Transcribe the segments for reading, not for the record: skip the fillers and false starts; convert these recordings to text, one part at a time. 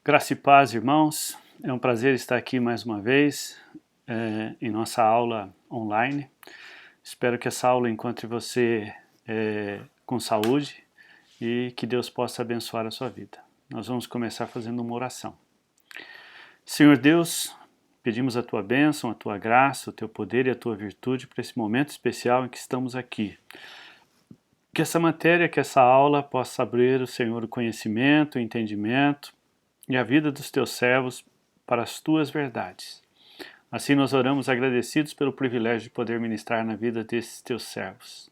Graça e paz, irmãos. É um prazer estar aqui mais uma vez em nossa aula online. Espero que essa aula encontre você com saúde e que Deus possa abençoar a sua vida. Nós vamos começar fazendo uma oração. Senhor Deus, pedimos a Tua bênção, a Tua graça, o Teu poder e a Tua virtude para esse momento especial em que estamos aqui. Que essa matéria, que essa aula possa abrir, o Senhor, o conhecimento, o entendimento e a vida dos Teus servos para as Tuas verdades. Assim nós oramos agradecidos pelo privilégio de poder ministrar na vida desses Teus servos.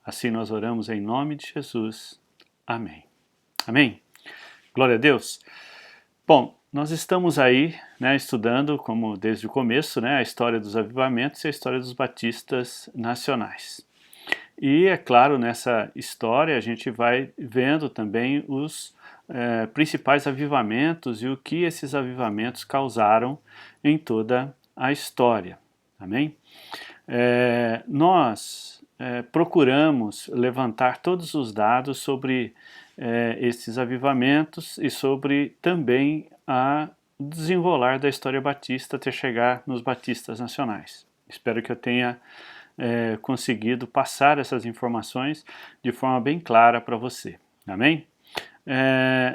Assim nós oramos em nome de Jesus. Amém. Amém. Glória a Deus. Bom, nós estamos aí, estudando, como desde o começo, a história dos avivamentos e a história dos batistas nacionais. E, é claro, nessa história a gente vai vendo também os principais avivamentos e o que esses avivamentos causaram em toda a história. Amém? Nós procuramos levantar todos os dados sobre esses avivamentos e sobre também a desenrolar da história batista até chegar nos batistas nacionais. Espero que eu tenha conseguido passar essas informações de forma bem clara para você. Amém?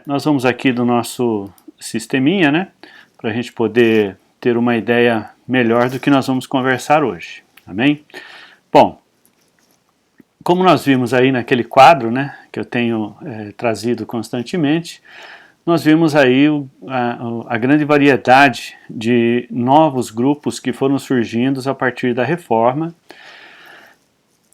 Nós vamos aqui do nosso sisteminha, para a gente poder ter uma ideia melhor do que nós vamos conversar hoje. Amém? Bom, como nós vimos aí naquele quadro, que eu tenho trazido constantemente, nós vimos aí a grande variedade de novos grupos que foram surgindo a partir da Reforma.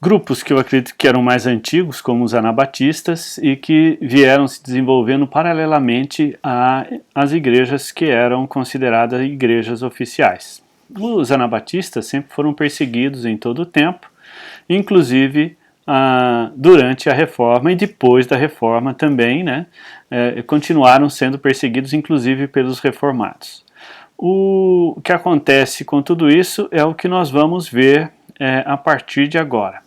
Grupos que eu acredito que eram mais antigos, como os anabatistas, e que vieram se desenvolvendo paralelamente às igrejas que eram consideradas igrejas oficiais. Os anabatistas sempre foram perseguidos em todo o tempo, inclusive durante a Reforma e depois da Reforma também, continuaram sendo perseguidos inclusive pelos reformados. O que acontece com tudo isso é o que nós vamos ver a partir de agora.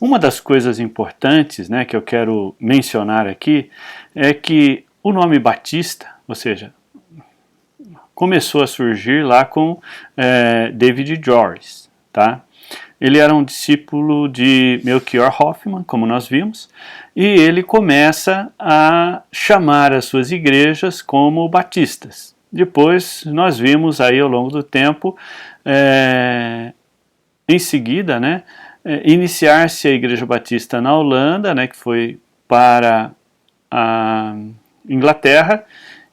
Uma das coisas importantes que eu quero mencionar aqui é que o nome Batista, ou seja, começou a surgir lá com David Joris, tá? Ele era um discípulo de Melchior Hoffman, como nós vimos, e ele começa a chamar as suas igrejas como batistas. Depois nós vimos aí ao longo do tempo, em seguida, iniciar-se a Igreja Batista na Holanda, que foi para a Inglaterra,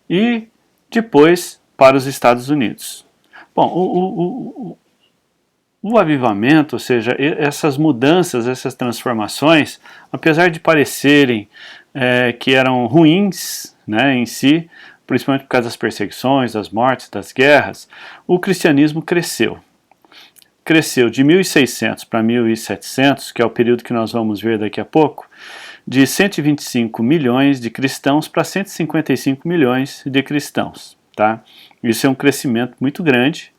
e depois para os Estados Unidos. Bom, o avivamento, ou seja, essas mudanças, essas transformações, apesar de parecerem que eram ruins em si, principalmente por causa das perseguições, das mortes, das guerras, o cristianismo cresceu. Cresceu de 1600 para 1700, que é o período que nós vamos ver daqui a pouco, de 125 milhões de cristãos para 155 milhões de cristãos. Tá? Isso é um crescimento muito grande,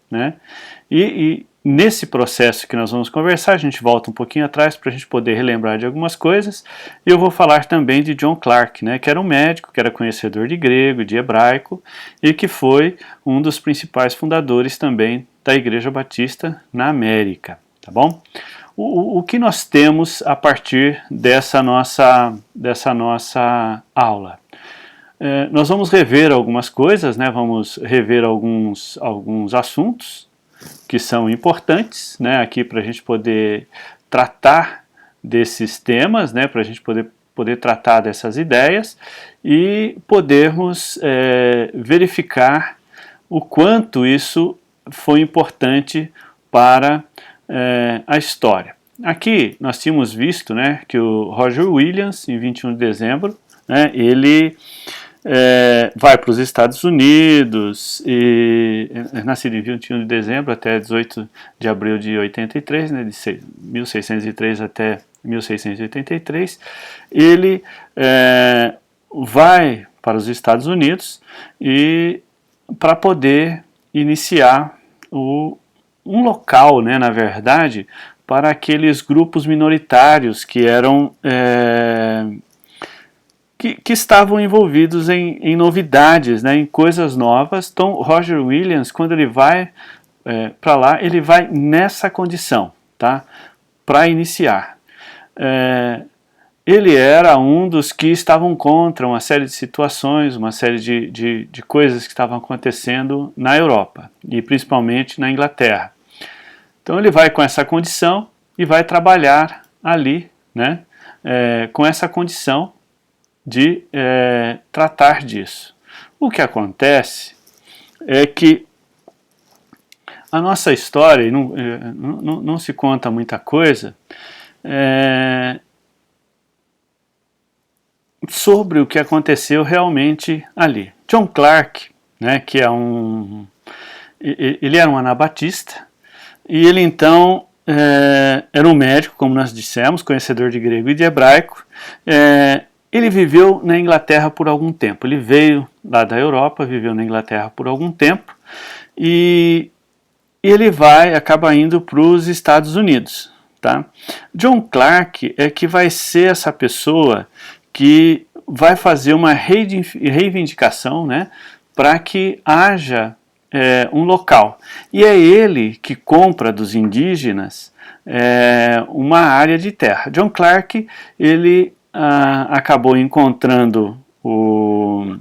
e nesse processo que nós vamos conversar, a gente volta um pouquinho atrás para a gente poder relembrar de algumas coisas, e eu vou falar também de John Clark, que era um médico, que era conhecedor de grego, de hebraico, e que foi um dos principais fundadores também da Igreja Batista na América, tá bom? O que nós temos a partir dessa nossa aula? Nós vamos rever algumas coisas, vamos rever alguns assuntos que são importantes, aqui para a gente poder tratar desses temas, para a gente poder tratar dessas ideias e podermos verificar o quanto isso foi importante para a história. Aqui nós tínhamos visto que o Roger Williams, em 21 de dezembro, ele vai para os Estados Unidos, e é nascido em 21 de dezembro até 18 de abril de 83, de 1603 até 1683, ele vai para os Estados Unidos e para poder iniciar um local, na verdade, para aqueles grupos minoritários que eram que estavam envolvidos em novidades, né, em coisas novas. Então, Roger Williams, quando ele vai para lá, ele vai nessa condição, tá? Para iniciar. Ele era um dos que estavam contra uma série de situações, uma série de coisas que estavam acontecendo na Europa, e principalmente na Inglaterra. Então ele vai com essa condição e vai trabalhar ali, né, com essa condição de tratar disso. O que acontece é que a nossa história, e não se conta muita coisa, sobre o que aconteceu realmente ali. John Clarke, né, que é ele era um anabatista, e ele então era um médico, como nós dissemos, conhecedor de grego e de hebraico. Ele viveu na Inglaterra por algum tempo. Ele veio lá da Europa, viveu na Inglaterra por algum tempo, e ele acaba indo para os Estados Unidos. Tá? John Clarke é que vai ser essa pessoa que vai fazer uma reivindicação, né, para que haja um local. E é ele que compra dos indígenas uma área de terra. John Clarke, ele acabou encontrando o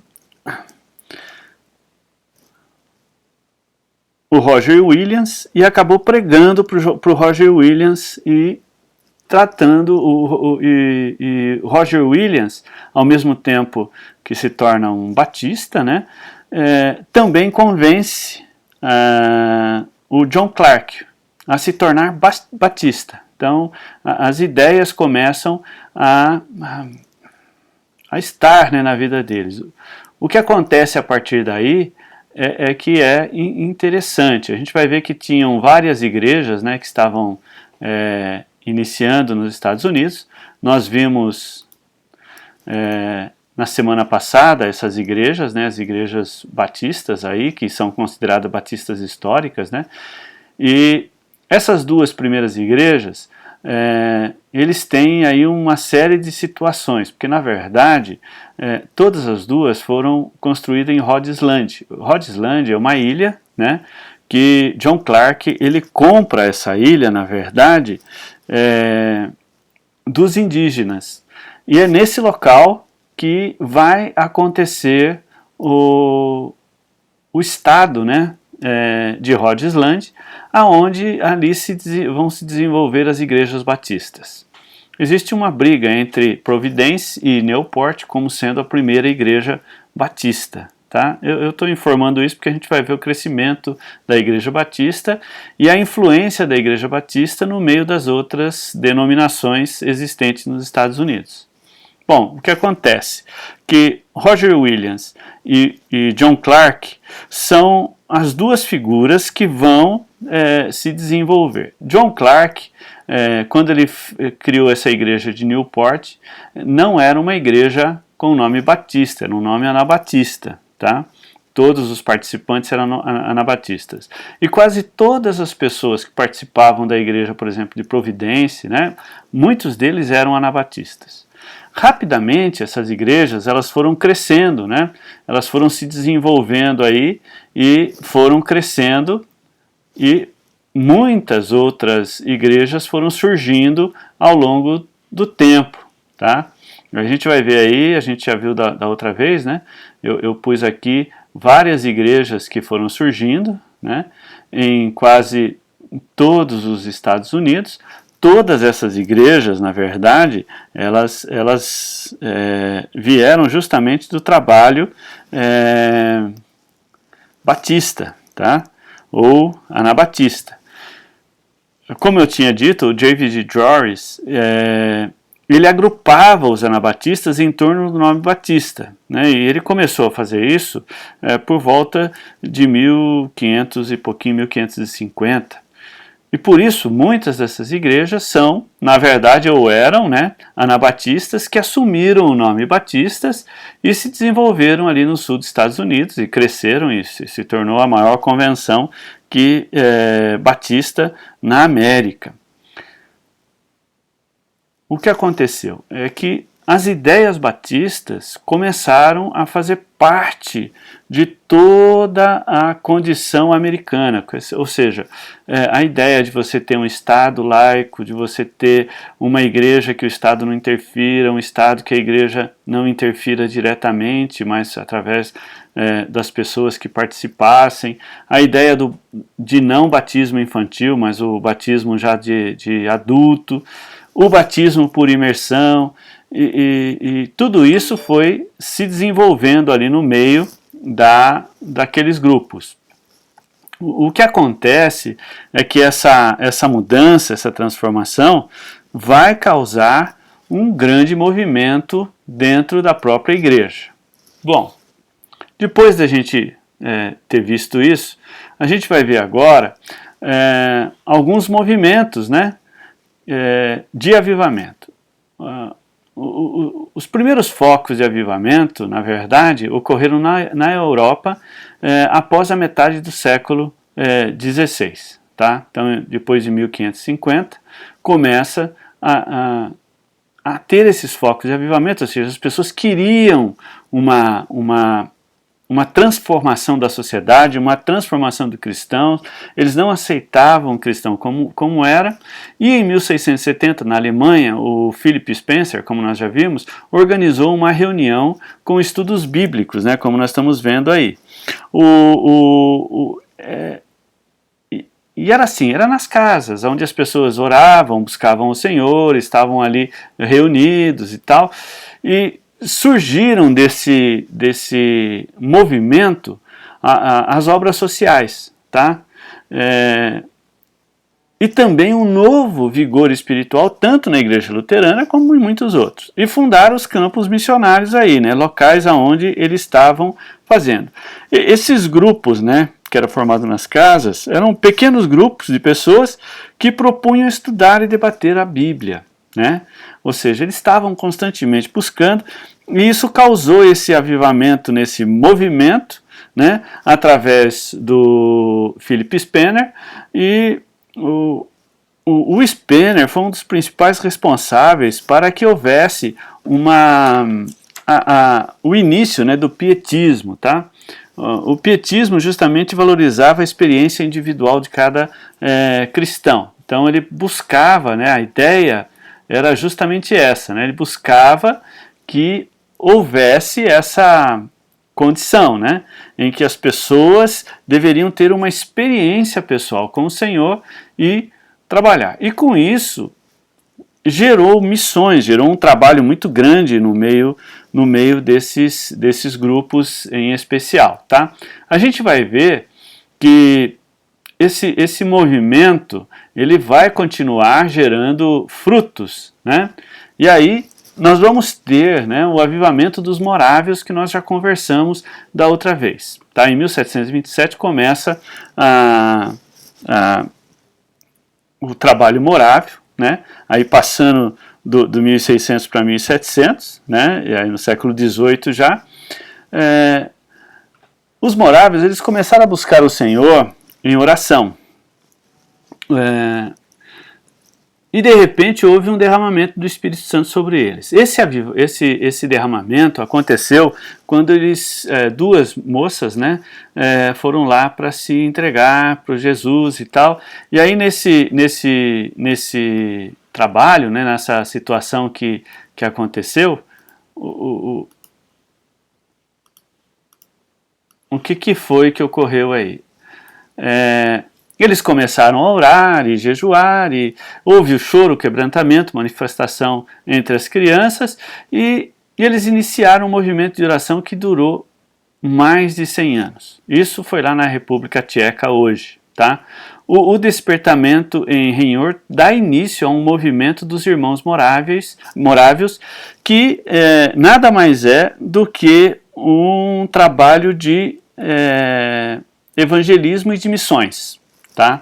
Roger Williams e acabou pregando para o Roger Williams e tratando Roger Williams, ao mesmo tempo que se torna um batista, né, também convence o John Clarke a se tornar batista. Então, as ideias começam a estar, né, na vida deles. O que acontece a partir daí é que é interessante. A gente vai ver que tinham várias igrejas, né, que estavam iniciando nos Estados Unidos. Nós vimos na semana passada essas igrejas, né, as igrejas batistas aí, que são consideradas batistas históricas, né, e essas duas primeiras igrejas, eles têm aí uma série de situações, porque na verdade todas as duas foram construídas em Rhode Island. Rhode Island é uma ilha, né, que John Clarke ele compra essa ilha, na verdade, dos indígenas. E é nesse local que vai acontecer o estado, né, de Rhode Island, aonde ali vão se desenvolver as igrejas batistas. Existe uma briga entre Providence e Newport como sendo a primeira igreja batista. Tá? Eu estou informando isso porque a gente vai ver o crescimento da Igreja Batista e a influência da Igreja Batista no meio das outras denominações existentes nos Estados Unidos. Bom, o que acontece? Que Roger Williams e John Clarke são as duas figuras que vão se desenvolver. John Clarke, quando ele criou essa igreja de Newport, não era uma igreja com o nome batista, era um nome anabatista. Tá? Todos os participantes eram anabatistas. E quase todas as pessoas que participavam da igreja, por exemplo, de Providência, né, muitos deles eram anabatistas. Rapidamente, essas igrejas elas foram crescendo, né, elas foram se desenvolvendo aí e foram crescendo, e muitas outras igrejas foram surgindo ao longo do tempo. Tá? A gente vai ver aí, a gente já viu da outra vez, né? Eu pus aqui várias igrejas que foram surgindo, né, em quase todos os Estados Unidos. Todas essas igrejas, na verdade, elas vieram justamente do trabalho batista, tá? Ou anabatista. Como eu tinha dito, o David Joris ele agrupava os anabatistas em torno do nome Batista, né? E ele começou a fazer isso por volta de 1500 e pouquinho, 1550. E por isso muitas dessas igrejas são, na verdade, ou eram, né, anabatistas que assumiram o nome Batistas e se desenvolveram ali no sul dos Estados Unidos e cresceram e se tornou a maior convenção batista na América. O que aconteceu é que as ideias batistas começaram a fazer parte de toda a condição americana, ou seja, a ideia de você ter um Estado laico, de você ter uma igreja que o Estado não interfira, um Estado que a igreja não interfira diretamente, mas através das pessoas que participassem, a ideia de não batismo infantil, mas o batismo já de adulto, o batismo por imersão, e tudo isso foi se desenvolvendo ali no meio daqueles grupos. O que acontece é que essa mudança, essa transformação, vai causar um grande movimento dentro da própria igreja. Bom, depois da gente ter visto isso, a gente vai ver agora alguns movimentos, né, de avivamento. Os primeiros focos de avivamento, na verdade, ocorreram na Europa após a metade do século XVI. Tá? Então, depois de 1550, começa a ter esses focos de avivamento, ou seja, as pessoas queriam uma transformação da sociedade, uma transformação do cristão. Eles não aceitavam o cristão como era, e em 1670, na Alemanha, o Philip Spencer, como nós já vimos, organizou uma reunião com estudos bíblicos, né, como nós estamos vendo aí. E era assim, era nas casas, onde as pessoas oravam, buscavam o Senhor, estavam ali reunidos e tal, e surgiram desse movimento as obras sociais, tá? E também um novo vigor espiritual, tanto na igreja luterana como em muitos outros. E fundaram os campos missionários aí, né? Locais aonde eles estavam fazendo. Esses grupos, né, que eram formados nas casas, eram pequenos grupos de pessoas que propunham estudar e debater a Bíblia, né? Ou seja, eles estavam constantemente buscando, e isso causou esse avivamento nesse movimento, né, através do Philip Spener, e o Spener foi um dos principais responsáveis para que houvesse o início, né, do pietismo, tá? O pietismo justamente valorizava a experiência individual de cada cristão. Então ele buscava, né, a ideia era justamente essa, né, ele buscava que houvesse essa condição, né, em que as pessoas deveriam ter uma experiência pessoal com o Senhor e trabalhar. E com isso gerou missões, gerou um trabalho muito grande no meio desses grupos em especial, tá? A gente vai ver que esse movimento ele vai continuar gerando frutos, né? E aí nós vamos ter, né, o avivamento dos morávios que nós já conversamos da outra vez. Tá? Em 1727 começa o trabalho morávio, né? Aí passando do 1600 para 1700, né? E aí no século XVIII já, os morávios eles começaram a buscar o Senhor em oração. E de repente houve um derramamento do Espírito Santo sobre eles. Esse derramamento aconteceu quando duas moças, né, foram lá para se entregar para Jesus e tal. E aí nesse trabalho, né, nessa situação que aconteceu, o que foi que ocorreu aí? Eles começaram a orar e jejuar, e houve o choro, o quebrantamento, manifestação entre as crianças, e eles iniciaram um movimento de oração que durou mais de 100 anos. Isso foi lá na República Tcheca hoje, tá? O despertamento em Renhor dá início a um movimento dos irmãos morávios, que nada mais é do que um trabalho de evangelismo e de missões. Tá?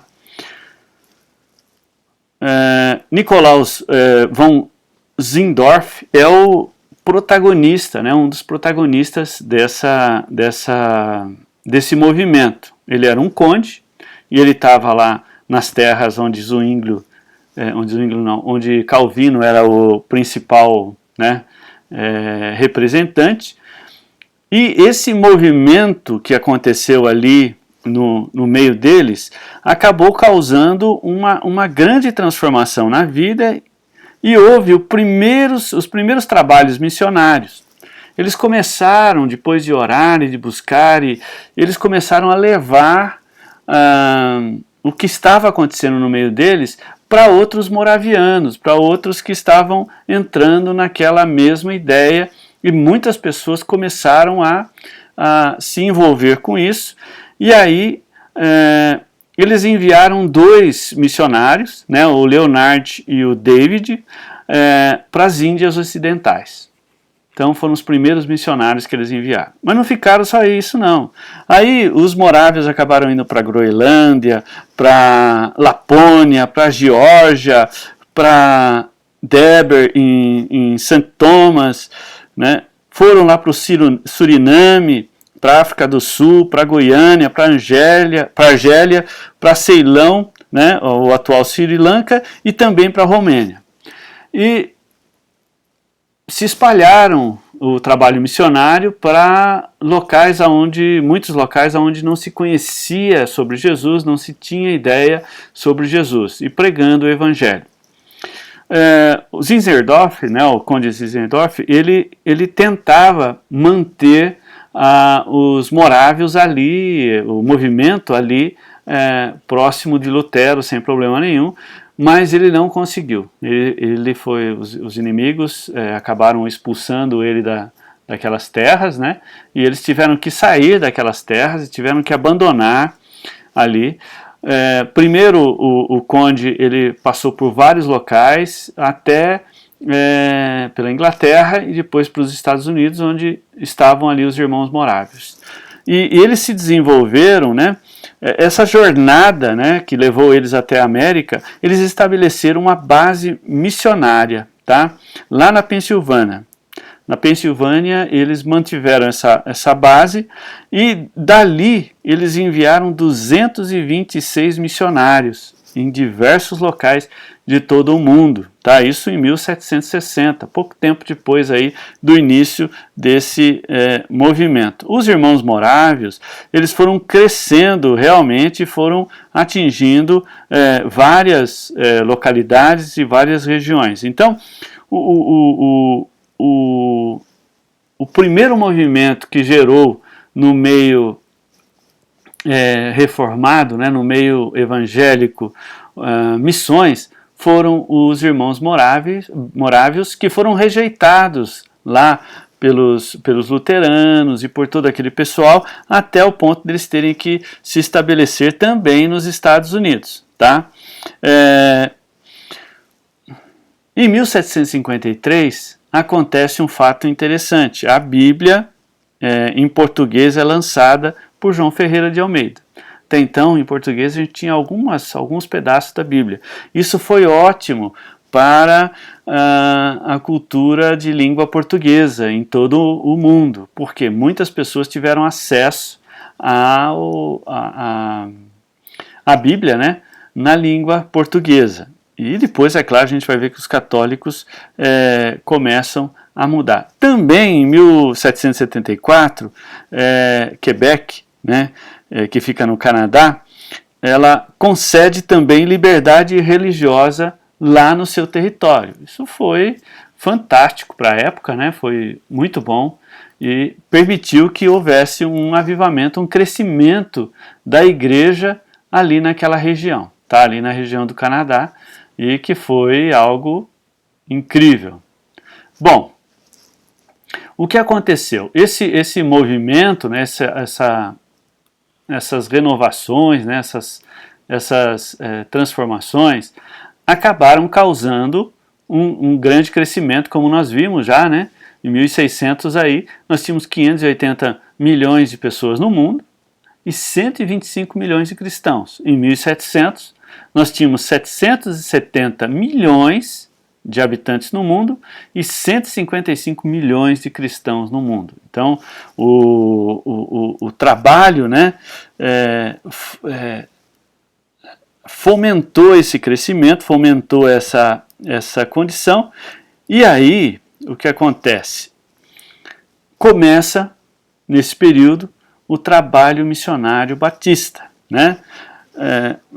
Nikolaus von Zindorf é o protagonista, né, um dos protagonistas desse movimento. Ele era um conde e ele estava lá nas terras onde onde Calvino era o principal, né, representante. E esse movimento que aconteceu ali no meio deles acabou causando uma grande transformação na vida, e houve os primeiros trabalhos missionários. Eles começaram, depois de orar e de buscar, eles começaram a levar o que estava acontecendo no meio deles para outros moravianos, para outros que estavam entrando naquela mesma ideia, e muitas pessoas começaram a se envolver com isso. E aí eles enviaram 2 missionários, né, o Leonard e o David, para as Índias Ocidentais. Então foram os primeiros missionários que eles enviaram. Mas não ficaram só isso, não. Aí os morávios acabaram indo para a Groenlândia, para Lapônia, para a Geórgia, para Deber em St. Thomas, né? Foram lá para o Suriname, para a África do Sul, para a Goiânia, para Argélia, para Ceilão, né? O atual Sri Lanka, e também para a Romênia. E se espalharam o trabalho missionário para muitos locais onde não se conhecia sobre Jesus, não se tinha ideia sobre Jesus, e pregando o Evangelho. O Zinzendorf, né, o conde Zinzendorf, ele tentava manter os morávios ali, o movimento ali, próximo de Lutero, sem problema nenhum, mas ele não conseguiu. Os inimigos acabaram expulsando ele daquelas terras, né? E eles tiveram que sair daquelas terras e tiveram que abandonar ali. Primeiro o conde ele passou por vários locais, até pela Inglaterra e depois para os Estados Unidos, onde estavam ali os irmãos morávios. E eles se desenvolveram, né? Essa jornada, né, que levou eles até a América, eles estabeleceram uma base missionária, tá? Lá na Pensilvânia. Na Pensilvânia, eles mantiveram essa base, e dali eles enviaram 226 missionários em diversos locais de todo o mundo, tá? Isso em 1760, pouco tempo depois aí do início desse movimento. Os irmãos morávios, eles foram crescendo realmente e foram atingindo várias localidades e várias regiões. Então, o primeiro movimento que gerou no meio reformado, né, no meio evangélico, missões, foram os irmãos morávios, que foram rejeitados lá pelos luteranos e por todo aquele pessoal, até o ponto deles terem que se estabelecer também nos Estados Unidos, tá? Em 1753 acontece um fato interessante. A Bíblia em português é lançada por João Ferreira de Almeida. Até então, em português, a gente tinha alguns pedaços da Bíblia. Isso foi ótimo para a cultura de língua portuguesa em todo o mundo, porque muitas pessoas tiveram acesso à Bíblia, né, na língua portuguesa. E depois, é claro, a gente vai ver que os católicos começam a mudar. Também em 1774, Quebec, né, que fica no Canadá, ela concede também liberdade religiosa lá no seu território. Isso foi fantástico para a época, né? Foi muito bom e permitiu que houvesse um avivamento, um crescimento da igreja ali naquela região, tá? Ali na região do Canadá, e que foi algo incrível. Bom, o que aconteceu? Esse movimento, né, essas renovações, né, essas transformações acabaram causando um grande crescimento, como nós vimos já, né? Em 1600 aí, nós tínhamos 580 milhões de pessoas no mundo e 125 milhões de cristãos. Em 1700, nós tínhamos 770 milhões de habitantes no mundo e 155 milhões de cristãos no mundo. Então, o trabalho, né, fomentou esse crescimento, fomentou essa condição, e aí o que acontece? Começa, nesse período, o trabalho missionário batista, né?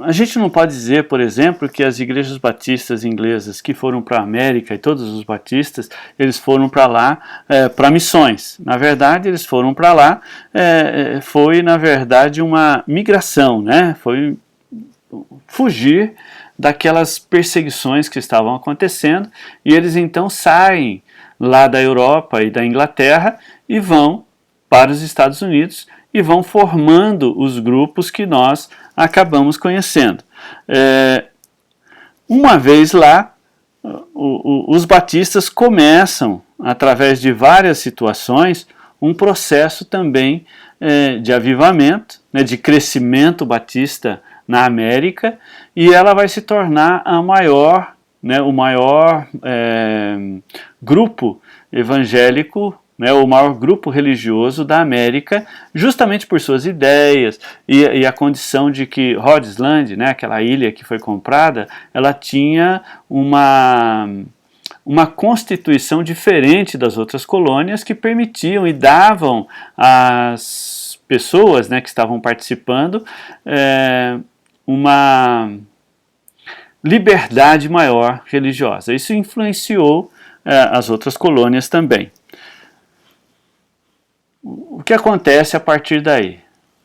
A gente não pode dizer, por exemplo, que as igrejas batistas inglesas que foram para a América e todos os batistas, eles foram para lá para missões. Na verdade, eles foram para lá, foi na verdade uma migração, né? Foi fugir daquelas perseguições que estavam acontecendo, e eles então saem lá da Europa e da Inglaterra e vão para os Estados Unidos e vão formando os grupos que nós acabamos conhecendo. Uma vez lá, os batistas começam, através de várias situações, um processo também de avivamento, né, de crescimento batista na América, e ela vai se tornar a maior, né, o maior grupo evangélico, né, o maior grupo religioso da América, justamente por suas ideias e a condição de que Rhode Island, né, aquela ilha que foi comprada, ela tinha uma constituição diferente das outras colônias que permitiam e davam às pessoas, né, que estavam participando uma liberdade maior religiosa. Isso influenciou as outras colônias também. O que acontece a partir daí?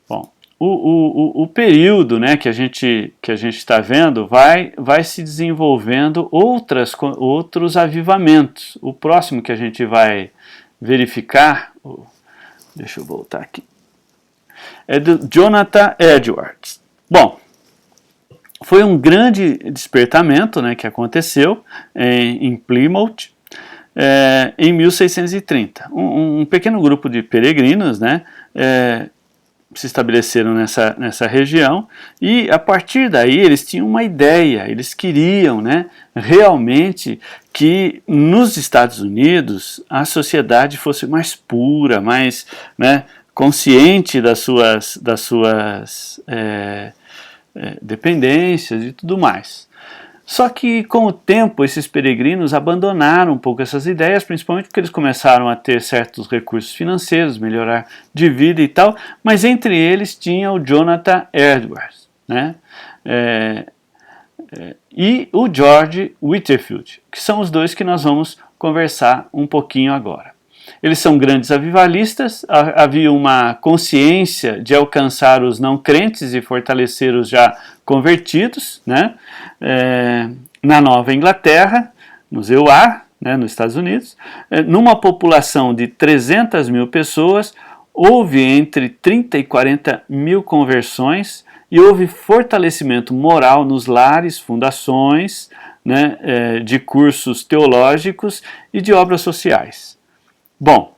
Bom, o período, né, que a gente está vendo vai se desenvolvendo outros avivamentos. O próximo que a gente vai verificar, deixa eu voltar aqui, é do Jonathan Edwards. Bom, foi um grande despertamento, né, que aconteceu em Plymouth, em 1630. Um pequeno grupo de peregrinos, né, se estabeleceram nessa região, e a partir daí eles tinham uma ideia, eles queriam, né, realmente que nos Estados Unidos a sociedade fosse mais pura, mais, né, consciente das suas dependências e tudo mais. Só que com o tempo esses peregrinos abandonaram um pouco essas ideias, principalmente porque eles começaram a ter certos recursos financeiros, melhorar de vida e tal, mas entre eles tinha o Jonathan Edwards, né? E o George Whitefield, que são os dois que nós vamos conversar um pouquinho agora. Eles são grandes avivalistas, havia uma consciência de alcançar os não crentes e fortalecer os já convertidos, né? Na Nova Inglaterra, no EUA, né, nos Estados Unidos, numa população de 300 mil pessoas, houve entre 30 e 40 mil conversões e houve fortalecimento moral nos lares, fundações, né, de cursos teológicos e de obras sociais. Bom,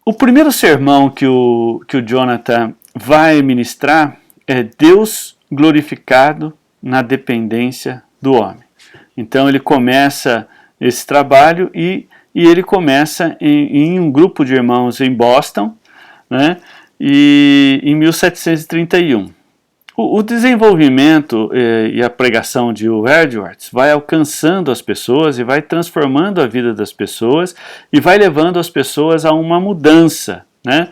o primeiro sermão que o Jonathan vai ministrar é Deus glorificado na dependência do homem. Então ele começa esse trabalho e ele começa em um grupo de irmãos em Boston, né, e em 1731. O desenvolvimento e a pregação de Edwards vai alcançando as pessoas e vai transformando a vida das pessoas e vai levando as pessoas a uma mudança, né?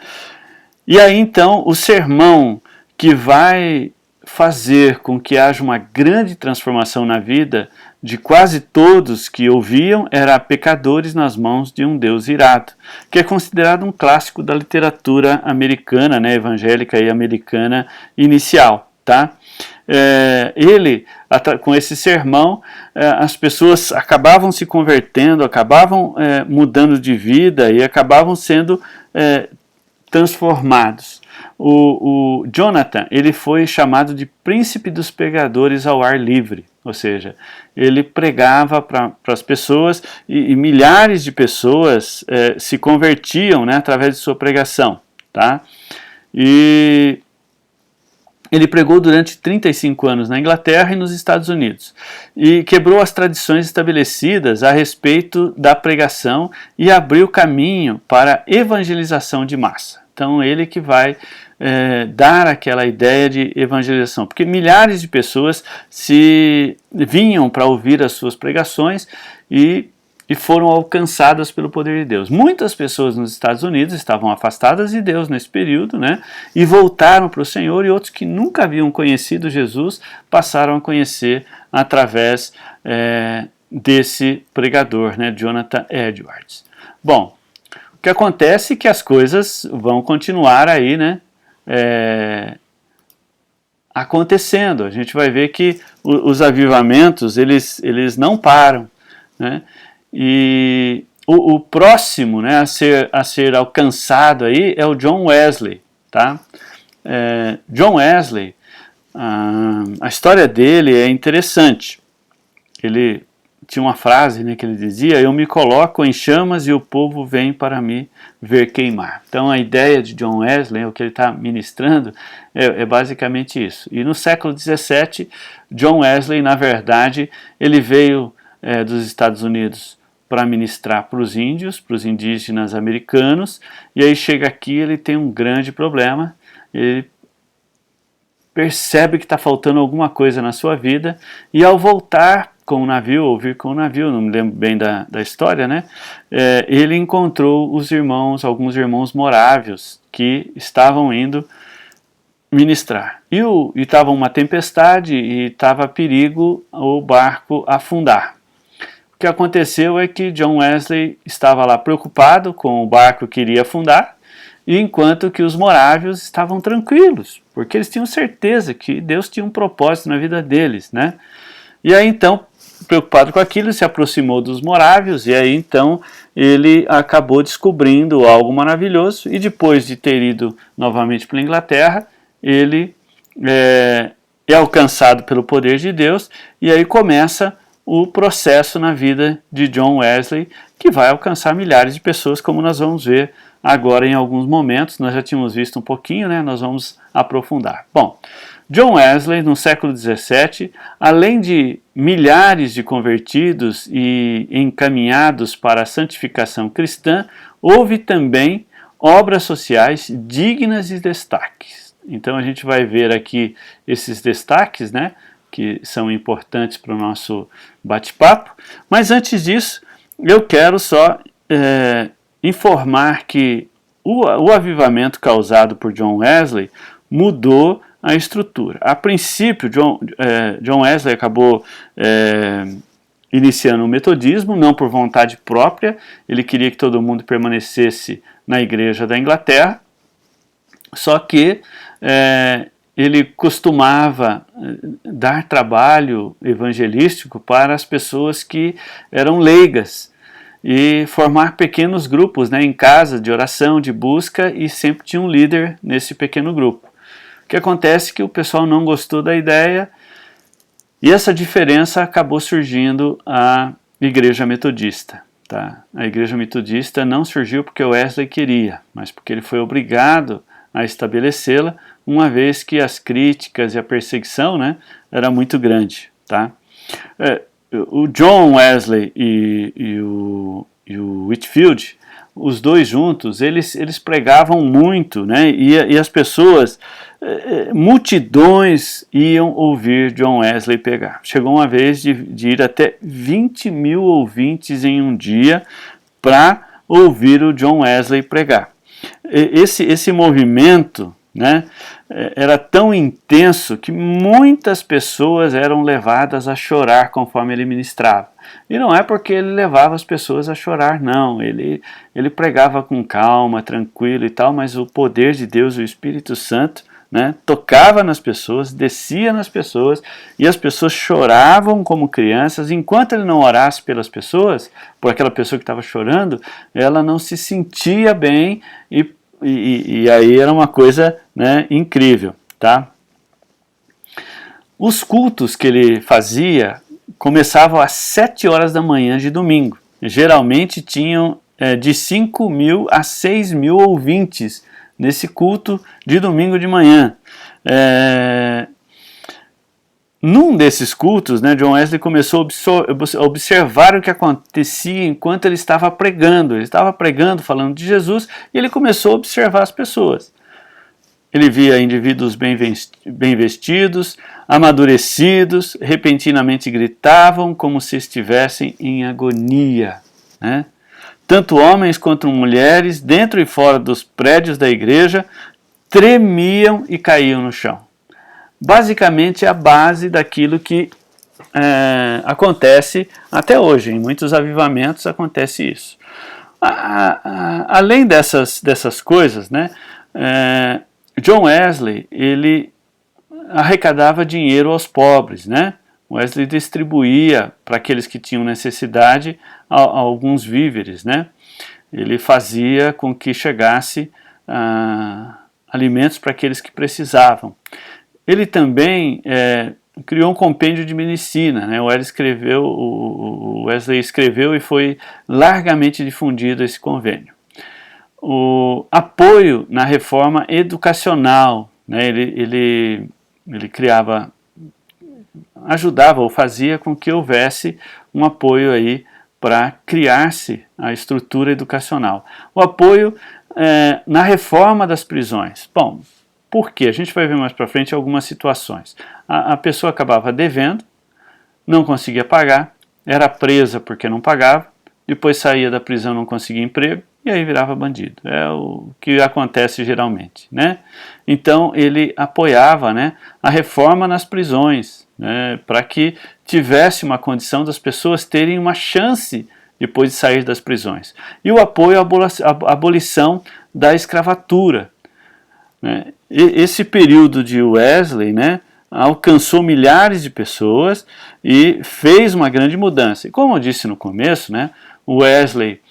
E aí então o sermão que vai fazer com que haja uma grande transformação na vida de quase todos que ouviam era Pecadores nas mãos de um Deus irado, que é considerado um clássico da literatura americana, né, evangélica e americana inicial. Tá? Com esse sermão, as pessoas acabavam se convertendo, acabavam mudando de vida e acabavam sendo transformados. O Jonathan, ele foi chamado de príncipe dos pregadores ao ar livre, ou seja, ele pregava para as pessoas e milhares de pessoas se convertiam, né, através de sua pregação. Tá? E ele pregou durante 35 anos na Inglaterra e nos Estados Unidos e quebrou as tradições estabelecidas a respeito da pregação e abriu caminho para a evangelização de massa. Então ele que vai dar aquela ideia de evangelização, porque milhares de pessoas se vinham para ouvir as suas pregações e e foram alcançadas pelo poder de Deus. Muitas pessoas nos Estados Unidos estavam afastadas de Deus nesse período, né, e voltaram para o Senhor, e outros que nunca haviam conhecido Jesus passaram a conhecer através desse pregador, né, Jonathan Edwards. Bom, o que acontece é que as coisas vão continuar aí, né, acontecendo. A gente vai ver que os avivamentos, eles não param, né? E o próximo, né, a ser alcançado aí é o John Wesley, tá? John Wesley, a história dele é interessante. Ele tinha uma frase, né, que ele dizia: eu me coloco em chamas e o povo vem para me ver queimar. Então a ideia de John Wesley, o que ele está ministrando, é basicamente isso. E no século XVII, John Wesley, na verdade, ele veio dos Estados Unidos para ministrar para os índios, para os indígenas americanos, e aí chega aqui, ele tem um grande problema, ele percebe que está faltando alguma coisa na sua vida, e ao voltar com o navio, ou vir com o navio, não me lembro bem da história, né? Ele encontrou alguns irmãos morávios que estavam indo ministrar. E estava uma tempestade e estava perigo o barco afundar. O que aconteceu é que John Wesley estava lá preocupado com o barco que iria afundar, e enquanto que os morávios estavam tranquilos, porque eles tinham certeza que Deus tinha um propósito na vida deles, né? E aí então, preocupado com aquilo, ele se aproximou dos morávios, e aí então ele acabou descobrindo algo maravilhoso, e depois de ter ido novamente para a Inglaterra, ele é alcançado pelo poder de Deus, e aí começa o processo na vida de John Wesley, que vai alcançar milhares de pessoas, como nós vamos ver agora em alguns momentos. Nós já tínhamos visto um pouquinho, né? Nós vamos aprofundar. Bom, John Wesley, no século XVII, além de milhares de convertidos e encaminhados para a santificação cristã, houve também obras sociais dignas de destaques. Então a gente vai ver aqui esses destaques, né, que são importantes para o nosso bate-papo. Mas antes disso, eu quero só informar que o avivamento causado por John Wesley mudou a estrutura. A princípio, John Wesley acabou iniciando o metodismo, não por vontade própria. Ele queria que todo mundo permanecesse na igreja da Inglaterra, só que ele costumava dar trabalho evangelístico para as pessoas que eram leigas e formar pequenos grupos, né, em casa, de oração, de busca, e sempre tinha um líder nesse pequeno grupo. O que acontece é que o pessoal não gostou da ideia, e essa diferença acabou surgindo a Igreja Metodista. Tá? A Igreja Metodista não surgiu porque Wesley queria, mas porque ele foi obrigado a estabelecê-la, uma vez que as críticas e a perseguição, né, era muito grande. Tá? O John Wesley e o Whitefield, os dois juntos, eles pregavam muito, né, e as pessoas, multidões iam ouvir John Wesley pregar. Chegou uma vez de ir até 20 mil ouvintes em um dia para ouvir o John Wesley pregar. Esse movimento, né, era tão intenso que muitas pessoas eram levadas a chorar conforme ele ministrava. E não é porque ele levava as pessoas a chorar, não. Ele pregava com calma, tranquilo e tal, mas o poder de Deus, o Espírito Santo, né, tocava nas pessoas, descia nas pessoas, e as pessoas choravam como crianças. Enquanto ele não orasse pelas pessoas, por aquela pessoa que estava chorando, ela não se sentia bem, e aí era uma coisa, né, incrível. Tá? Os cultos que ele fazia começavam às 7 horas da manhã de domingo. Geralmente tinham de 5 mil a 6 mil ouvintes nesse culto de domingo de manhã. Num desses cultos, né, John Wesley começou a observar o que acontecia enquanto ele estava pregando. Ele estava pregando, falando de Jesus, e ele começou a observar as pessoas. Ele via indivíduos bem vestidos, amadurecidos, repentinamente gritavam como se estivessem em agonia. né? Tanto homens quanto mulheres, dentro e fora dos prédios da igreja, tremiam e caíam no chão. Basicamente, a base daquilo que acontece até hoje. Em muitos avivamentos acontece isso. Além dessas coisas, né, John Wesley, ele arrecadava dinheiro aos pobres, né? Wesley distribuía para aqueles que tinham necessidade alguns víveres, né? Ele fazia com que chegasse alimentos para aqueles que precisavam. Ele também criou um compêndio de medicina, né? O Wesley escreveu e foi largamente difundido esse convênio. O apoio na reforma educacional, né? Ele ajudava ou fazia com que houvesse um apoio aí para criar-se a estrutura educacional. O apoio na reforma das prisões. Bom, por quê? A gente vai ver mais para frente algumas situações. A pessoa acabava devendo, não conseguia pagar, era presa porque não pagava, depois saía da prisão, não conseguia emprego, e aí virava bandido. É o que acontece geralmente, né? Então ele apoiava, né, a reforma nas prisões, né, para que tivesse uma condição das pessoas terem uma chance depois de sair das prisões. E o apoio à abolição da escravatura, né? Esse período de Wesley, né, alcançou milhares de pessoas e fez uma grande mudança. E como eu disse no começo, né, Wesley,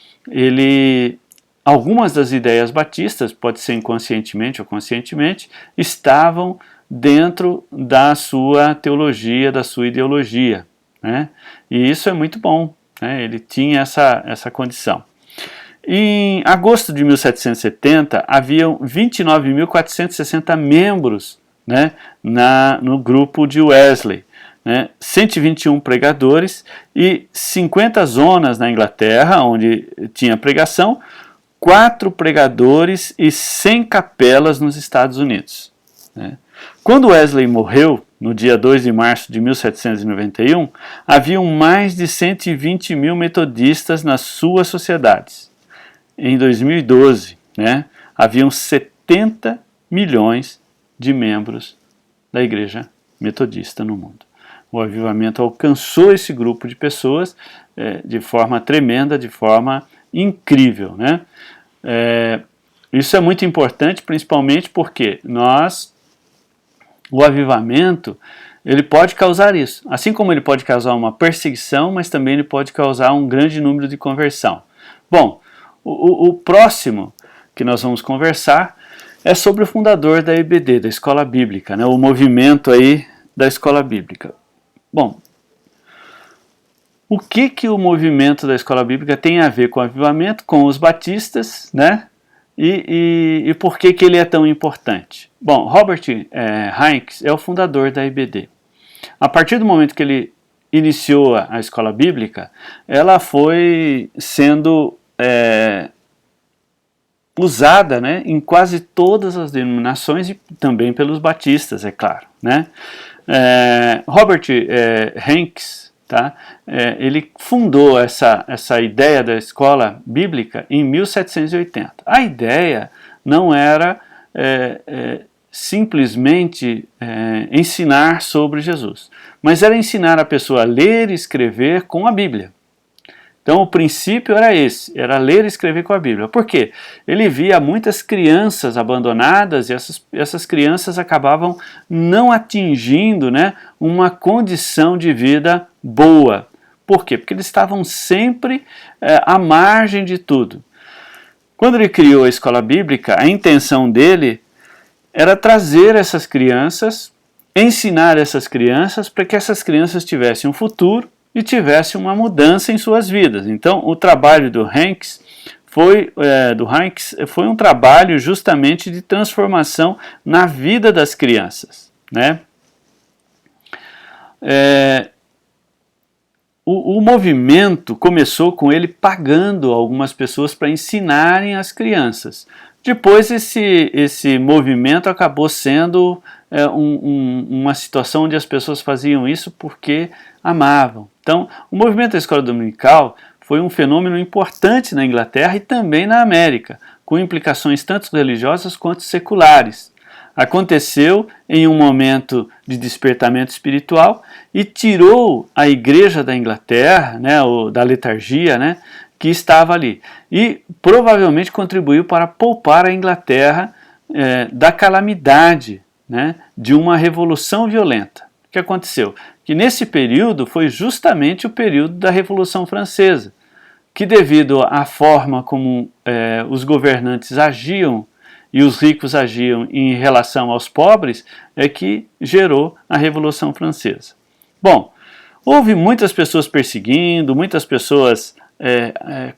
algumas das ideias batistas, pode ser inconscientemente ou conscientemente, estavam dentro da sua teologia, da sua ideologia, né? E isso é muito bom, né? Ele tinha essa condição. Em agosto de 1770, haviam 29.460 membros, né, no grupo de Wesley, né, 121 pregadores e 50 zonas na Inglaterra, onde tinha pregação, 4 pregadores e 100 capelas nos Estados Unidos, né. Quando Wesley morreu, no dia 2 de março de 1791, haviam mais de 120 mil metodistas nas suas sociedades. Em 2012, né, haviam 70 milhões de membros da Igreja Metodista no mundo. O avivamento alcançou esse grupo de pessoas de forma tremenda, de forma incrível, né? Isso é muito importante, principalmente porque o avivamento, ele pode causar isso. Assim como ele pode causar uma perseguição, mas também ele pode causar um grande número de conversão. Bom, o próximo que nós vamos conversar é sobre o fundador da EBD, da Escola Bíblica, né, o movimento aí da Escola Bíblica. Bom, o que o movimento da Escola Bíblica tem a ver com o avivamento, com os batistas, né? E por que ele é tão importante? Bom, Robert Heinz é o fundador da EBD. A partir do momento que ele iniciou a Escola Bíblica, ela foi sendo usada, né, em quase todas as denominações e também pelos batistas, é claro, né? Robert Heinz, tá? Ele fundou essa ideia da escola bíblica em 1780. A ideia não era simplesmente ensinar sobre Jesus, mas era ensinar a pessoa a ler e escrever com a Bíblia. Então o princípio era esse, era ler e escrever com a Bíblia. Por quê? Ele via muitas crianças abandonadas e essas crianças acabavam não atingindo, né, uma condição de vida boa. Por quê? Porque eles estavam sempre à margem de tudo. Quando ele criou a escola bíblica, a intenção dele era trazer essas crianças, ensinar essas crianças para que essas crianças tivessem um futuro e tivesse uma mudança em suas vidas. Então, o trabalho do Heinz foi um trabalho justamente de transformação na vida das crianças, né? O movimento começou com ele pagando algumas pessoas para ensinarem as crianças. Depois esse movimento acabou sendo uma situação onde as pessoas faziam isso porque amavam. Então, o movimento da escola dominical foi um fenômeno importante na Inglaterra e também na América, com implicações tanto religiosas quanto seculares. Aconteceu em um momento de despertamento espiritual e tirou a igreja da Inglaterra, né, ou da letargia, né, que estava ali. E provavelmente contribuiu para poupar a Inglaterra da calamidade, né, de uma revolução violenta. O que aconteceu? Que nesse período foi justamente o período da Revolução Francesa, que devido à forma como os governantes agiam e os ricos agiam em relação aos pobres, é que gerou a Revolução Francesa. Bom, houve muitas pessoas perseguindo, muitas pessoas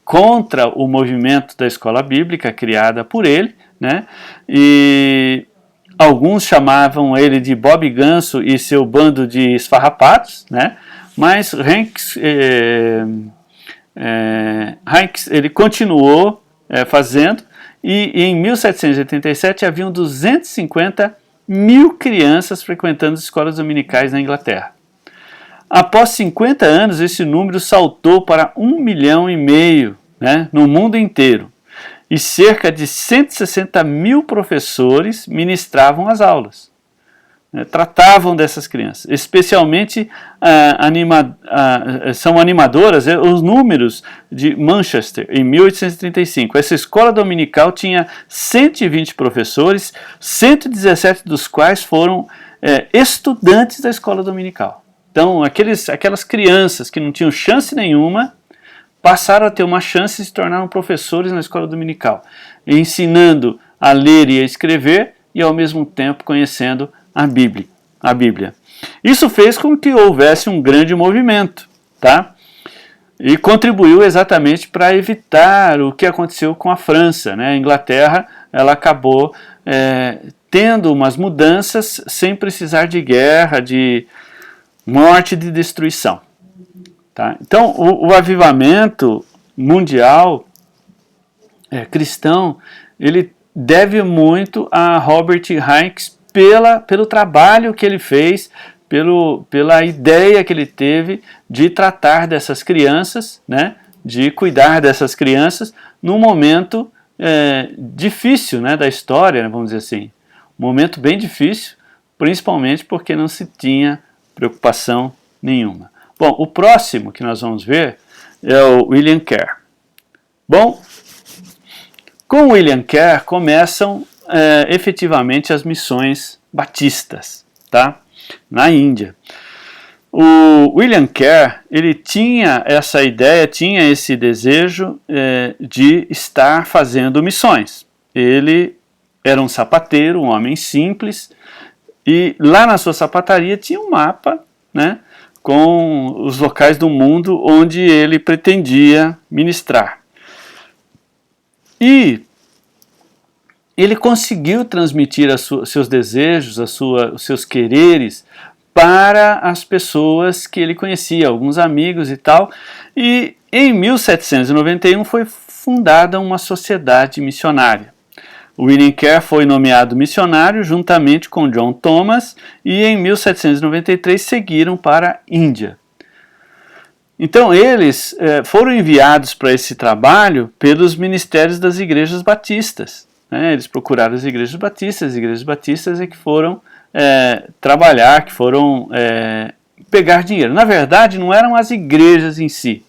contra o movimento da escola bíblica criada por ele, né? E alguns chamavam ele de Bob Ganso e seu bando de esfarrapados, né? Mas Hanks ele continuou fazendo, e em 1787 haviam 250 mil crianças frequentando as escolas dominicais na Inglaterra. Após 50 anos, esse número saltou para 1,5 milhão, né, no mundo inteiro, e cerca de 160 mil professores ministravam as aulas, né, tratavam dessas crianças, especialmente são animadoras os números de Manchester, em 1835. Essa escola dominical tinha 120 professores, 117 dos quais foram estudantes da escola dominical. Então, aquelas crianças que não tinham chance nenhuma passaram a ter uma chance e se tornaram professores na escola dominical, ensinando a ler e a escrever e, ao mesmo tempo, conhecendo a Bíblia. Isso fez com que houvesse um grande movimento, tá? E contribuiu exatamente para evitar o que aconteceu com a França, né? A Inglaterra, ela acabou tendo umas mudanças sem precisar de guerra, de morte, de destruição. Tá? Então, o avivamento mundial cristão, ele deve muito a Robert Hanks pelo trabalho que ele fez, pela ideia que ele teve de tratar dessas crianças, né, de cuidar dessas crianças num momento difícil, né, da história, né, vamos dizer assim. Um momento bem difícil, principalmente porque não se tinha preocupação nenhuma. Bom, o próximo que nós vamos ver é o William Carey. Bom, com o William Carey começam efetivamente as missões batistas, tá? Na Índia. O William Carey, ele tinha essa ideia, tinha esse desejo de estar fazendo missões. Ele era um sapateiro, um homem simples, e lá na sua sapataria tinha um mapa, né, com os locais do mundo onde ele pretendia ministrar. E ele conseguiu transmitir seus desejos, os seus quereres para as pessoas que ele conhecia, alguns amigos e tal. E em 1791 foi fundada uma sociedade missionária. William Carey foi nomeado missionário juntamente com John Thomas e em 1793 seguiram para a Índia. Então eles foram enviados para esse trabalho pelos ministérios das igrejas batistas. Eles procuraram as igrejas batistas é que foram trabalhar, que foram pegar dinheiro. Na verdade, não eram as igrejas em si,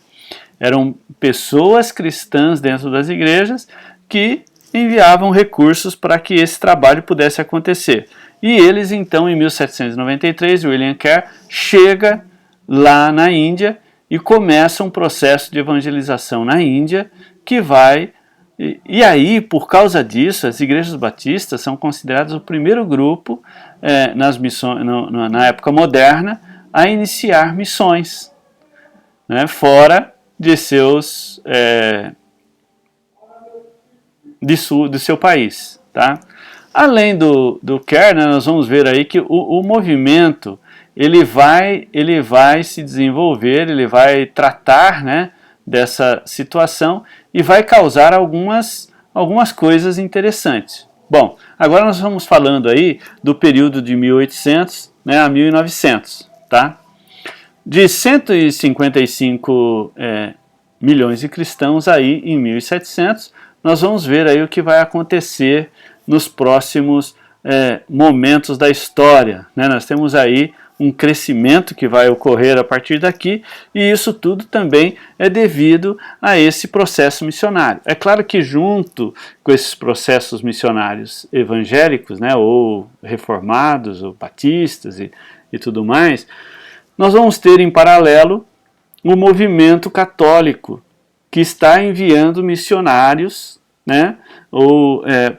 eram pessoas cristãs dentro das igrejas que enviavam recursos para que esse trabalho pudesse acontecer. E eles, então, em 1793, William Carey chega lá na Índia e começa um processo de evangelização na Índia que vai... E aí, por causa disso, as igrejas batistas são consideradas o primeiro grupo nas missões, na época moderna a iniciar missões, né, fora de seus... do seu país, tá? Além do Carey, né, nós vamos ver aí que o movimento ele vai se desenvolver, ele vai tratar, né, dessa situação e vai causar algumas coisas interessantes. Bom, agora nós estamos falando aí do período de 1800, né, a 1900, tá? De 155 milhões de cristãos aí em 1700. Nós vamos ver aí o que vai acontecer nos próximos momentos da história, né? Nós temos aí um crescimento que vai ocorrer a partir daqui, e isso tudo também é devido a esse processo missionário. É claro que junto com esses processos missionários evangélicos, né, ou reformados, ou batistas e tudo mais, nós vamos ter em paralelo o movimento católico, que está enviando missionários, né,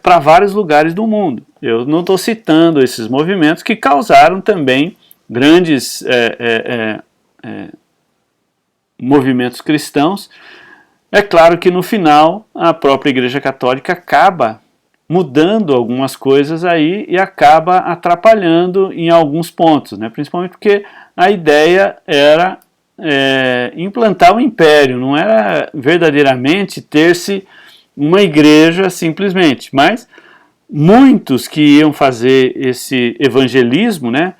para vários lugares do mundo. Eu não estou citando esses movimentos que causaram também grandes movimentos cristãos. É claro que no final a própria Igreja Católica acaba mudando algumas coisas aí e acaba atrapalhando em alguns pontos, né? Principalmente porque a ideia era implantar o império, não era verdadeiramente ter-se uma igreja simplesmente, mas muitos que iam fazer esse evangelismo, né,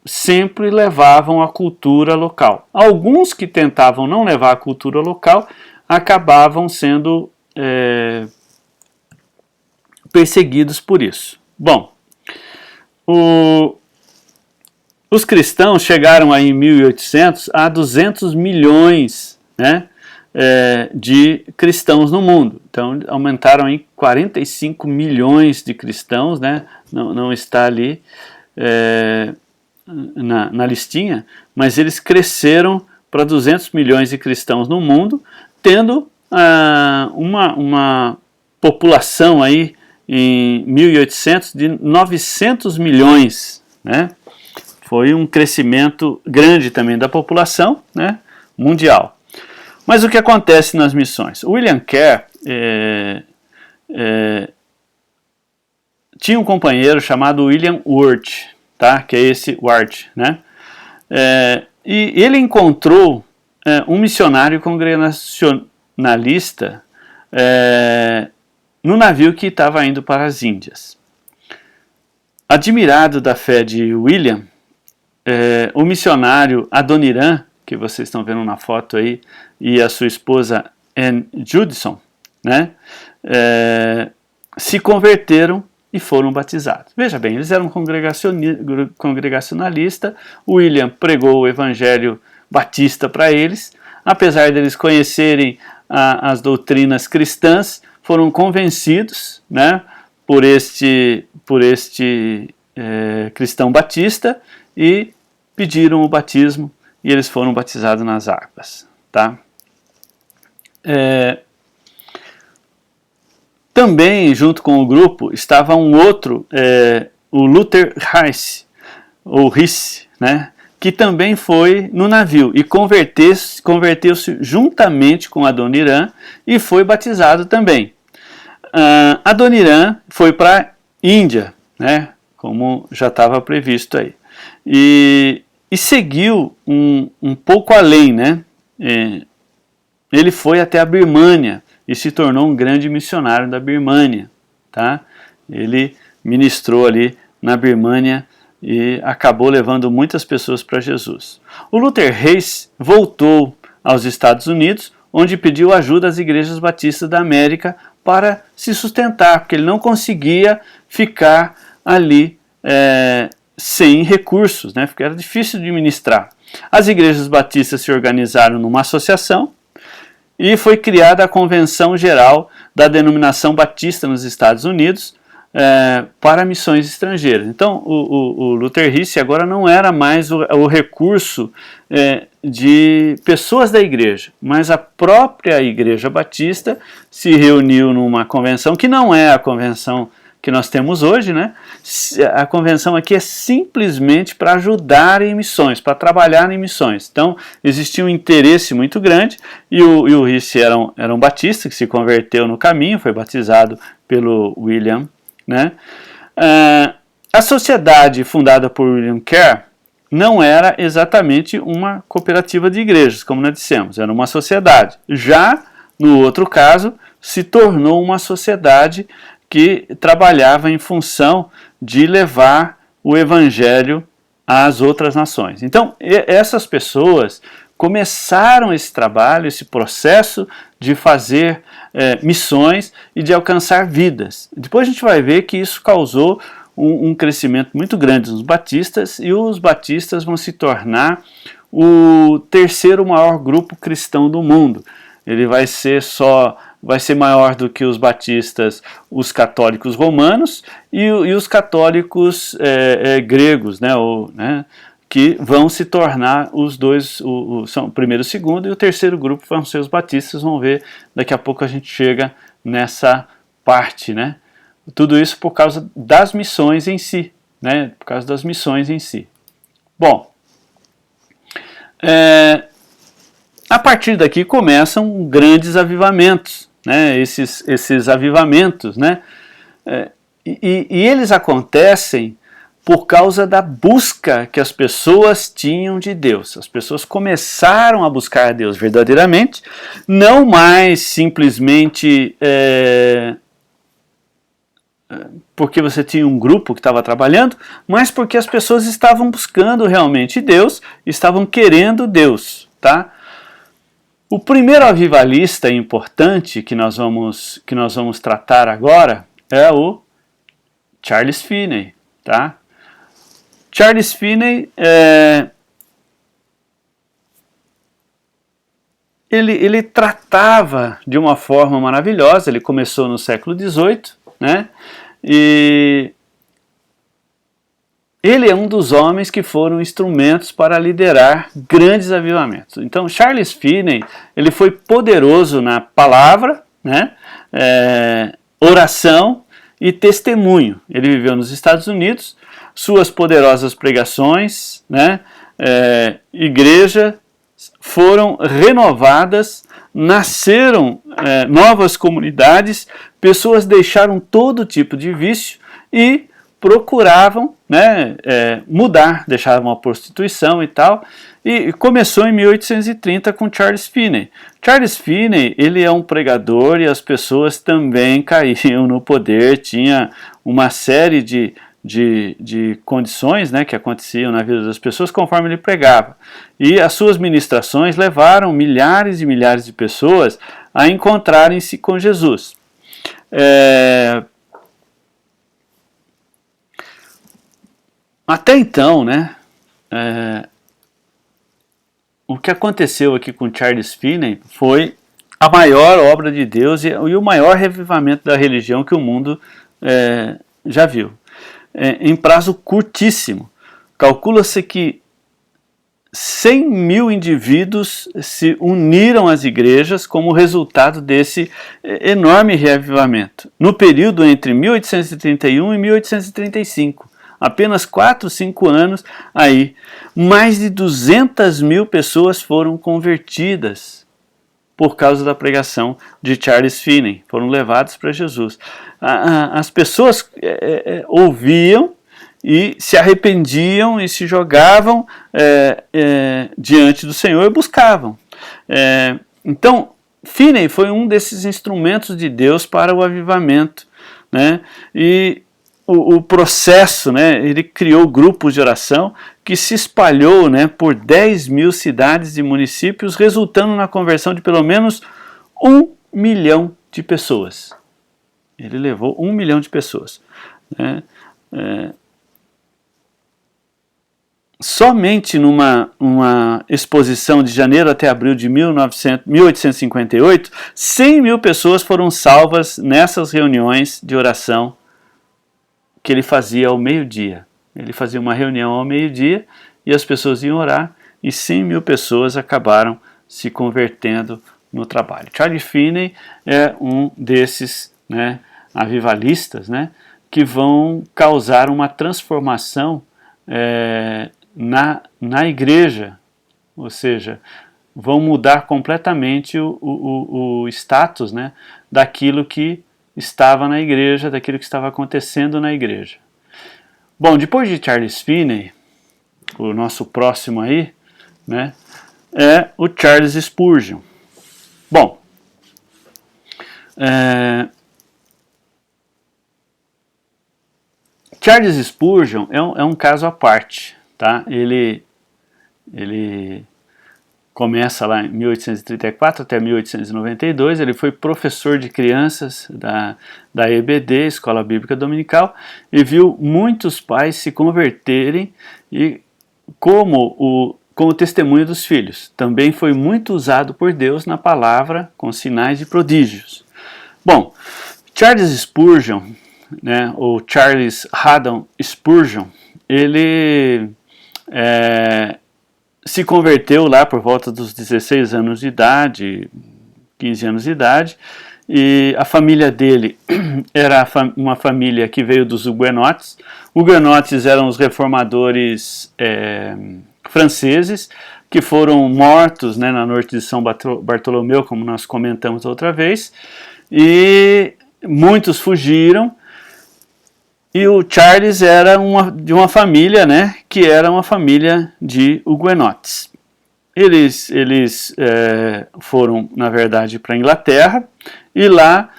sempre levavam a cultura local. Alguns que tentavam não levar a cultura local acabavam sendo perseguidos por isso. Bom, os cristãos chegaram aí em 1800 a 200 milhões, né, de cristãos no mundo. Então aumentaram em 45 milhões de cristãos, né, não está ali na listinha, mas eles cresceram para 200 milhões de cristãos no mundo, tendo uma população aí em 1800 de 900 milhões, né? Foi um crescimento grande também da população, né, mundial. Mas o que acontece nas missões? William Carey tinha um companheiro chamado William Ward, tá? Que é esse Ward, né? E ele encontrou um missionário congregacionalista no navio que estava indo para as Índias. Admirado da fé de William, o missionário Adoniram, que vocês estão vendo na foto aí, e a sua esposa Anne Judson, né, se converteram e foram batizados. Veja bem, eles eram congregacionalistas, William pregou o evangelho batista para eles, apesar deles conhecerem as doutrinas cristãs, foram convencidos, né, por este cristão batista e pediram o batismo e eles foram batizados nas águas, tá? Também junto com o grupo estava um outro, o Luther Rice, ou Rice, né, que também foi no navio e converteu-se juntamente com Adoniram e foi batizado também. Adoniram foi para a Índia, né, como já estava previsto aí, e seguiu um pouco além, né? Ele foi até a Birmânia e se tornou um grande missionário da Birmânia, tá? Ele ministrou ali na Birmânia e acabou levando muitas pessoas para Jesus. O Luther Reis voltou aos Estados Unidos, onde pediu ajuda às igrejas batistas da América para se sustentar, porque ele não conseguia ficar ali sem recursos, né? Porque era difícil de ministrar. As igrejas batistas se organizaram numa associação e foi criada a Convenção Geral da Denominação Batista nos Estados Unidos para missões estrangeiras. Então, o Luther Reese agora não era mais o recurso de pessoas da igreja, mas a própria Igreja Batista se reuniu numa convenção que não é a convenção que nós temos hoje, né? A convenção aqui é simplesmente para ajudar em missões, para trabalhar em missões. Então, existia um interesse muito grande e o Reese era um batista que se converteu no caminho, foi batizado pelo William, né? A sociedade fundada por William Carey não era exatamente uma cooperativa de igrejas, como nós dissemos, era uma sociedade. Já no outro caso, se tornou uma sociedade que trabalhava em função de levar o evangelho às outras nações. Então, essas pessoas começaram esse trabalho, esse processo de fazer missões e de alcançar vidas. Depois a gente vai ver que isso causou um crescimento muito grande nos batistas, e os batistas vão se tornar o terceiro maior grupo cristão do mundo. Ele vai ser maior do que os batistas, os católicos romanos e os católicos gregos, né, que vão se tornar os dois, são o primeiro e o segundo, e o terceiro grupo vão ser os batistas. Vamos ver, daqui a pouco a gente chega nessa parte, né? Tudo isso por causa das missões em si, né? Por causa das missões em si. Bom, a partir daqui começam grandes avivamentos, né? Esses avivamentos, né? E eles acontecem por causa da busca que as pessoas tinham de Deus. As pessoas começaram a buscar a Deus verdadeiramente, não mais simplesmente porque você tinha um grupo que estava trabalhando, mas porque as pessoas estavam buscando realmente Deus, estavam querendo Deus, tá? O primeiro avivalista importante que nós vamos tratar agora é o Charles Finney, tá? Charles Finney ele tratava de uma forma maravilhosa. Ele começou no século XVIII, né? E ele é um dos homens que foram instrumentos para liderar grandes avivamentos. Então, Charles Finney, ele foi poderoso na palavra, né? Oração e testemunho. Ele viveu nos Estados Unidos. Suas poderosas pregações, né? Igreja foram renovadas, nasceram novas comunidades, pessoas deixaram todo tipo de vício e procuravam, né, mudar, deixavam a prostituição e tal. E começou em 1830 com Charles Finney. Charles Finney, ele é um pregador, e as pessoas também caíam no poder. Tinha uma série de condições, né, que aconteciam na vida das pessoas conforme ele pregava. E as suas ministrações levaram milhares e milhares de pessoas a encontrarem-se com Jesus. Até então, né, o que aconteceu aqui com Charles Finney foi a maior obra de Deus e o maior revivamento da religião que o mundo já viu. Em prazo curtíssimo. Calcula-se que 100 mil indivíduos se uniram às igrejas como resultado desse enorme reavivamento, no período entre 1831 e 1835. Apenas 4, 5 anos aí, mais de 200 mil pessoas foram convertidas por causa da pregação de Charles Finney, foram levados para Jesus. As pessoas ouviam e se arrependiam e se jogavam diante do Senhor e buscavam. Então, Finney foi um desses instrumentos de Deus para o avivamento, né? E o processo, né, ele criou grupos de oração que se espalhou, né, por 10 mil cidades e municípios, resultando na conversão de pelo menos 1 milhão de pessoas. Ele levou 1 milhão de pessoas, né? Somente numa exposição de janeiro até abril de 1858, 100 mil pessoas foram salvas nessas reuniões de oração que ele fazia ao meio-dia. Ele fazia uma reunião ao meio-dia e as pessoas iam orar, e 100 mil pessoas acabaram se convertendo no trabalho. Charles Finney é um desses, né, avivalistas, né, que vão causar uma transformação na igreja, ou seja, vão mudar completamente o status, né, daquilo que estava na igreja, daquilo que estava acontecendo na igreja. Bom, depois de Charles Finney, o nosso próximo aí, né, é o Charles Spurgeon. Bom, Charles Spurgeon é um caso à parte, tá? Ele começa lá em 1834 até 1892, ele foi professor de crianças da EBD, Escola Bíblica Dominical, e viu muitos pais se converterem e como testemunho dos filhos. Também foi muito usado por Deus na palavra com sinais e prodígios. Bom, Charles Spurgeon, né, ou Charles Haddon Spurgeon, ele se converteu lá por volta dos 16 anos de idade, 15 anos de idade, e a família dele era uma família que veio dos huguenotes. Huguenotes eram os reformadores franceses que foram mortos, né, na noite de São Bartolomeu, como nós comentamos outra vez, e muitos fugiram. E o Charles era de uma família, né, que era uma família de huguenotes. Eles foram, na verdade, para a Inglaterra, e lá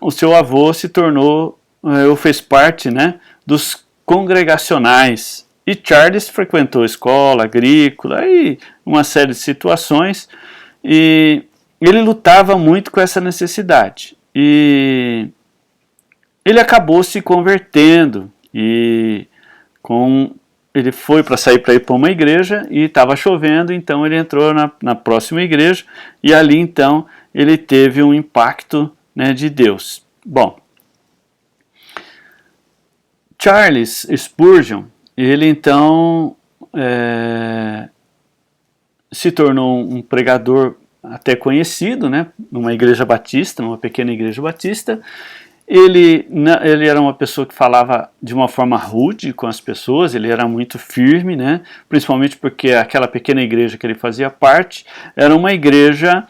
o seu avô se tornou, ou fez parte, né, dos congregacionais. E Charles frequentou escola agrícola e uma série de situações, e ele lutava muito com essa necessidade. E ele acabou se convertendo e ele foi para ir para uma igreja e estava chovendo, então ele entrou na próxima igreja e ali então ele teve um impacto, né, de Deus. Bom, Charles Spurgeon, ele então se tornou um pregador até conhecido, né, numa igreja batista, numa pequena igreja batista. Ele era uma pessoa que falava de uma forma rude com as pessoas, ele era muito firme, né? Principalmente porque aquela pequena igreja que ele fazia parte era uma igreja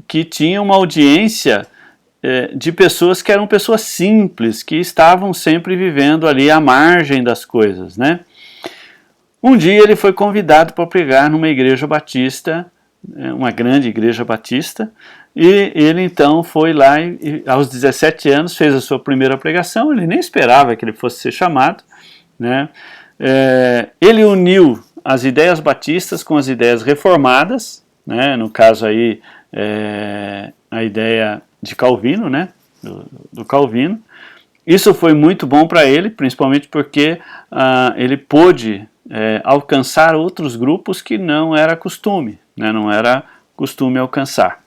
que tinha uma audiência de pessoas que eram pessoas simples, que estavam sempre vivendo ali à margem das coisas, né? Um dia ele foi convidado para pregar numa igreja batista, uma grande igreja batista, e ele então foi lá e aos 17 anos fez a sua primeira pregação. Ele nem esperava que ele fosse ser chamado, né? Ele uniu as ideias batistas com as ideias reformadas, né? No caso aí a ideia de Calvino, né? do Calvino. Isso foi muito bom para ele, principalmente porque ele pôde alcançar outros grupos que não era costume, né? Não era costume alcançar.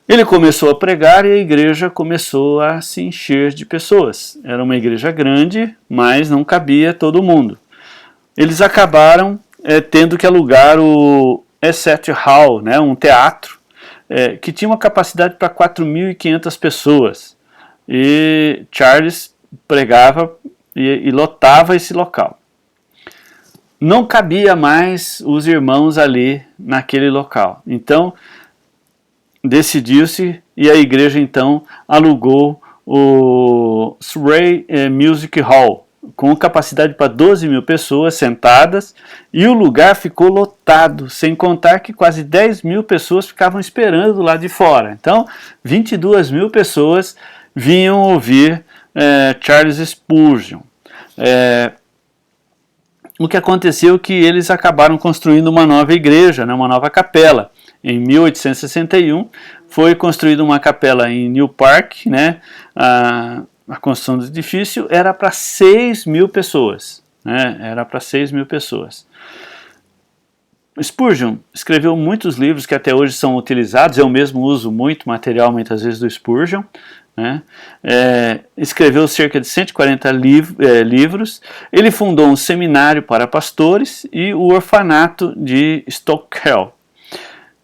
Ele começou a pregar e a igreja começou a se encher de pessoas. Era uma igreja grande, mas não cabia todo mundo. Eles acabaram tendo que alugar o Exeter Hall, né, um teatro, que tinha uma capacidade para 4.500 pessoas. E Charles pregava e lotava esse local. Não cabia mais os irmãos ali naquele local. Então, decidiu-se e a igreja então alugou o Surrey Music Hall, com capacidade para 12.000 pessoas sentadas, e o lugar ficou lotado, sem contar que quase 10.000 pessoas ficavam esperando lá de fora. Então, 22.000 pessoas vinham ouvir Charles Spurgeon. O que aconteceu é que eles acabaram construindo uma nova igreja, né, uma nova capela. Em 1861 foi construída uma capela em New Park, né? A construção do edifício era para 6.000 pessoas, né? Era para 6.000 pessoas. Spurgeon escreveu muitos livros que até hoje são utilizados. Eu mesmo uso muito material, muitas vezes, do Spurgeon, né? Escreveu cerca de 140 livros. Ele fundou um seminário para pastores e o orfanato de Stockwell.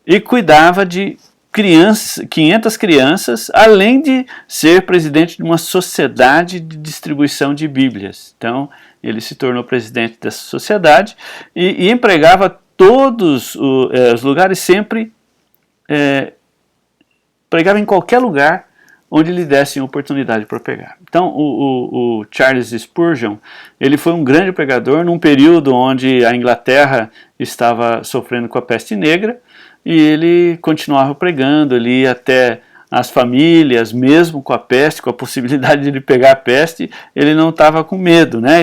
E cuidava de 500 crianças, além de ser presidente de uma sociedade de distribuição de Bíblias. Então, ele se tornou presidente dessa sociedade e empregava todos os lugares, sempre pregava em qualquer lugar onde lhe dessem oportunidade para pregar. Então, o Charles Spurgeon, ele foi um grande pregador num período onde a Inglaterra estava sofrendo com a peste negra, e ele continuava pregando ali até as famílias, mesmo com a peste, com a possibilidade de ele pegar a peste, ele não estava com medo, né?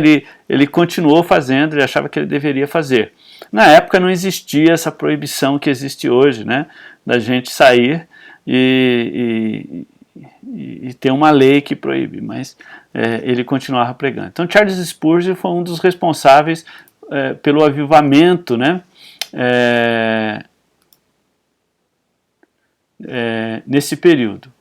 Ele continuou fazendo, ele achava que ele deveria fazer. Na época não existia essa proibição que existe hoje, né, da gente sair e ter uma lei que proíbe, mas ele continuava pregando. Então Charles Spurgeon foi um dos responsáveis pelo avivamento, né, nesse período.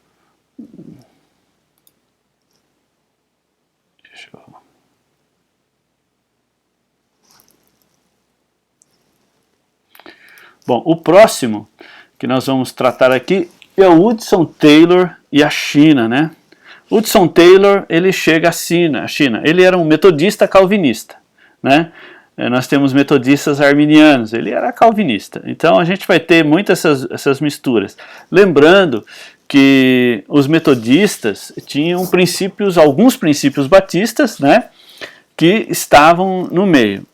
Bom, o próximo que nós vamos tratar aqui é o Hudson Taylor e a China, né? Hudson Taylor, ele chega à China. Ele era um metodista calvinista, né? Nós temos metodistas arminianos, ele era calvinista. Então a gente vai ter muitas essas misturas. Lembrando que os metodistas tinham alguns princípios batistas, né, que estavam no meio.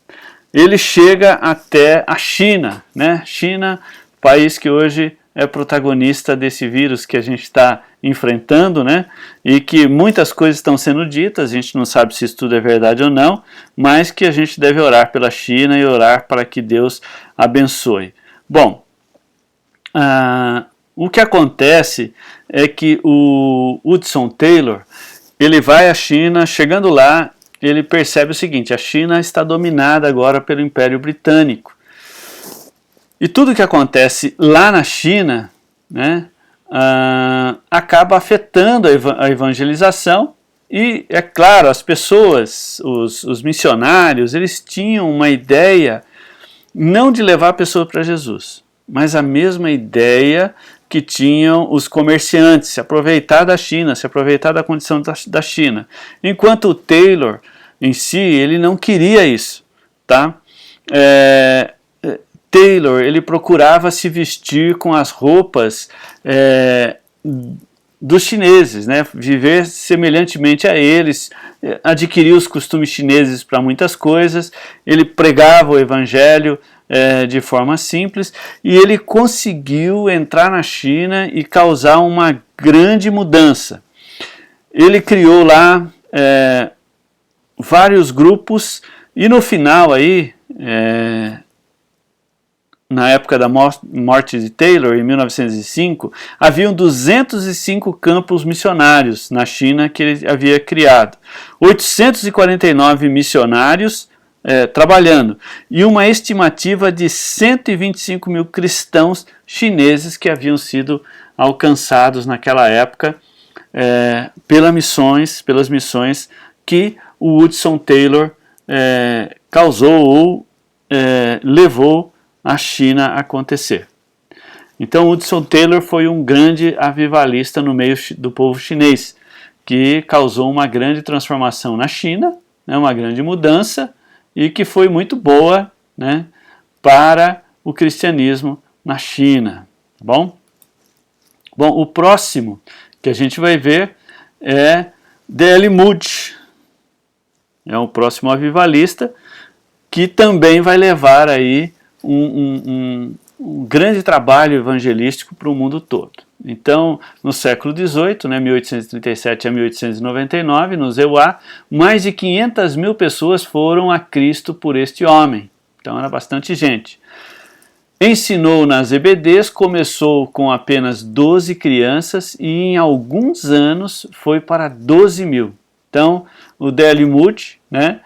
Ele chega até a China, né? China, país que hoje é protagonista desse vírus que a gente está enfrentando, né? E que muitas coisas estão sendo ditas, a gente não sabe se isso tudo é verdade ou não, mas que a gente deve orar pela China e orar para que Deus abençoe. Bom, o que acontece é que o Hudson Taylor, ele vai à China, chegando lá, ele percebe o seguinte: a China está dominada agora pelo Império Britânico. E tudo que acontece lá na China, né, acaba afetando a evangelização. E, é claro, as pessoas, os missionários, eles tinham uma ideia não de levar a pessoa para Jesus, mas a mesma ideia que tinham os comerciantes, se aproveitar da China, se aproveitar da condição da China. Enquanto o Taylor, em si, ele não queria isso, tá? Taylor, ele procurava se vestir com as roupas dos chineses, né? Viver semelhantemente a eles, adquirir os costumes chineses para muitas coisas. Ele pregava o evangelho de forma simples e ele conseguiu entrar na China e causar uma grande mudança. Ele criou lá vários grupos e no final aí, na época da morte de Taylor, em 1905, haviam 205 campos missionários na China que ele havia criado. 849 missionários trabalhando e uma estimativa de 125 mil cristãos chineses que haviam sido alcançados naquela época pelas missões que o Hudson Taylor causou ou levou a China a acontecer. Então Hudson Taylor foi um grande avivalista no meio do povo chinês, que causou uma grande transformação na China, né, uma grande mudança, e que foi muito boa, né, para o cristianismo na China. Tá bom? Bom, o próximo que a gente vai ver é D.L. Moody. É o próximo avivalista que também vai levar aí um grande trabalho evangelístico para o mundo todo. Então, no século XVIII, né, 1837 a 1899, no ZEUA, mais de 500 mil pessoas foram a Cristo por este homem. Então, era bastante gente. Ensinou nas EBDs, começou com apenas 12 crianças e em alguns anos foi para 12 mil. Então, o D.L. Moody, né,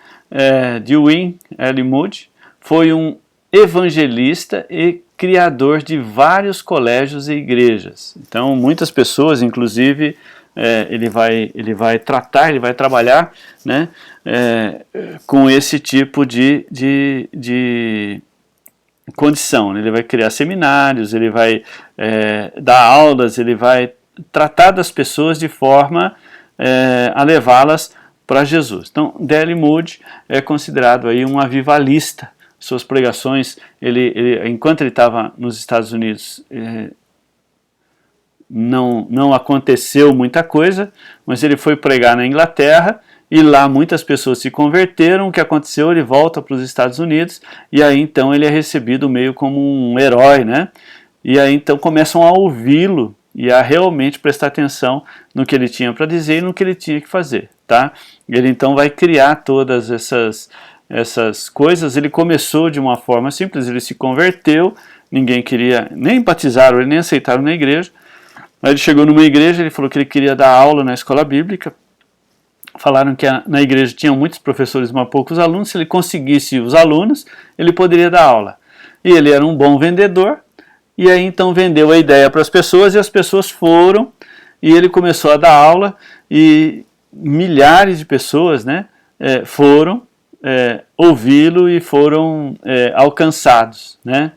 Dewey L. Moody, foi um evangelista e criador de vários colégios e igrejas. Então, muitas pessoas, inclusive, ele vai trabalhar, né, com esse tipo de condição. Ele vai criar seminários, ele vai dar aulas, ele vai tratar das pessoas de forma a levá-las para Jesus. Então, D.L. Moody é considerado aí um avivalista. Suas pregações, enquanto ele estava nos Estados Unidos, não aconteceu muita coisa, mas ele foi pregar na Inglaterra e lá muitas pessoas se converteram. O que aconteceu? Ele volta para os Estados Unidos e aí então ele é recebido meio como um herói, né? E aí então começam a ouvi-lo e a realmente prestar atenção no que ele tinha para dizer e no que ele tinha que fazer, tá? Ele então vai criar todas essas essas coisas, ele começou de uma forma simples, ele se converteu, ninguém queria nem batizá-lo, ele nem aceitaram na igreja. Aí ele chegou numa igreja, ele falou que ele queria dar aula na escola bíblica. Falaram que na igreja tinham muitos professores, mas poucos alunos. Se ele conseguisse os alunos, ele poderia dar aula. E ele era um bom vendedor, e aí então vendeu a ideia para as pessoas, e as pessoas foram, e ele começou a dar aula, e milhares de pessoas, né, foram ouvi-lo e foram alcançados, né?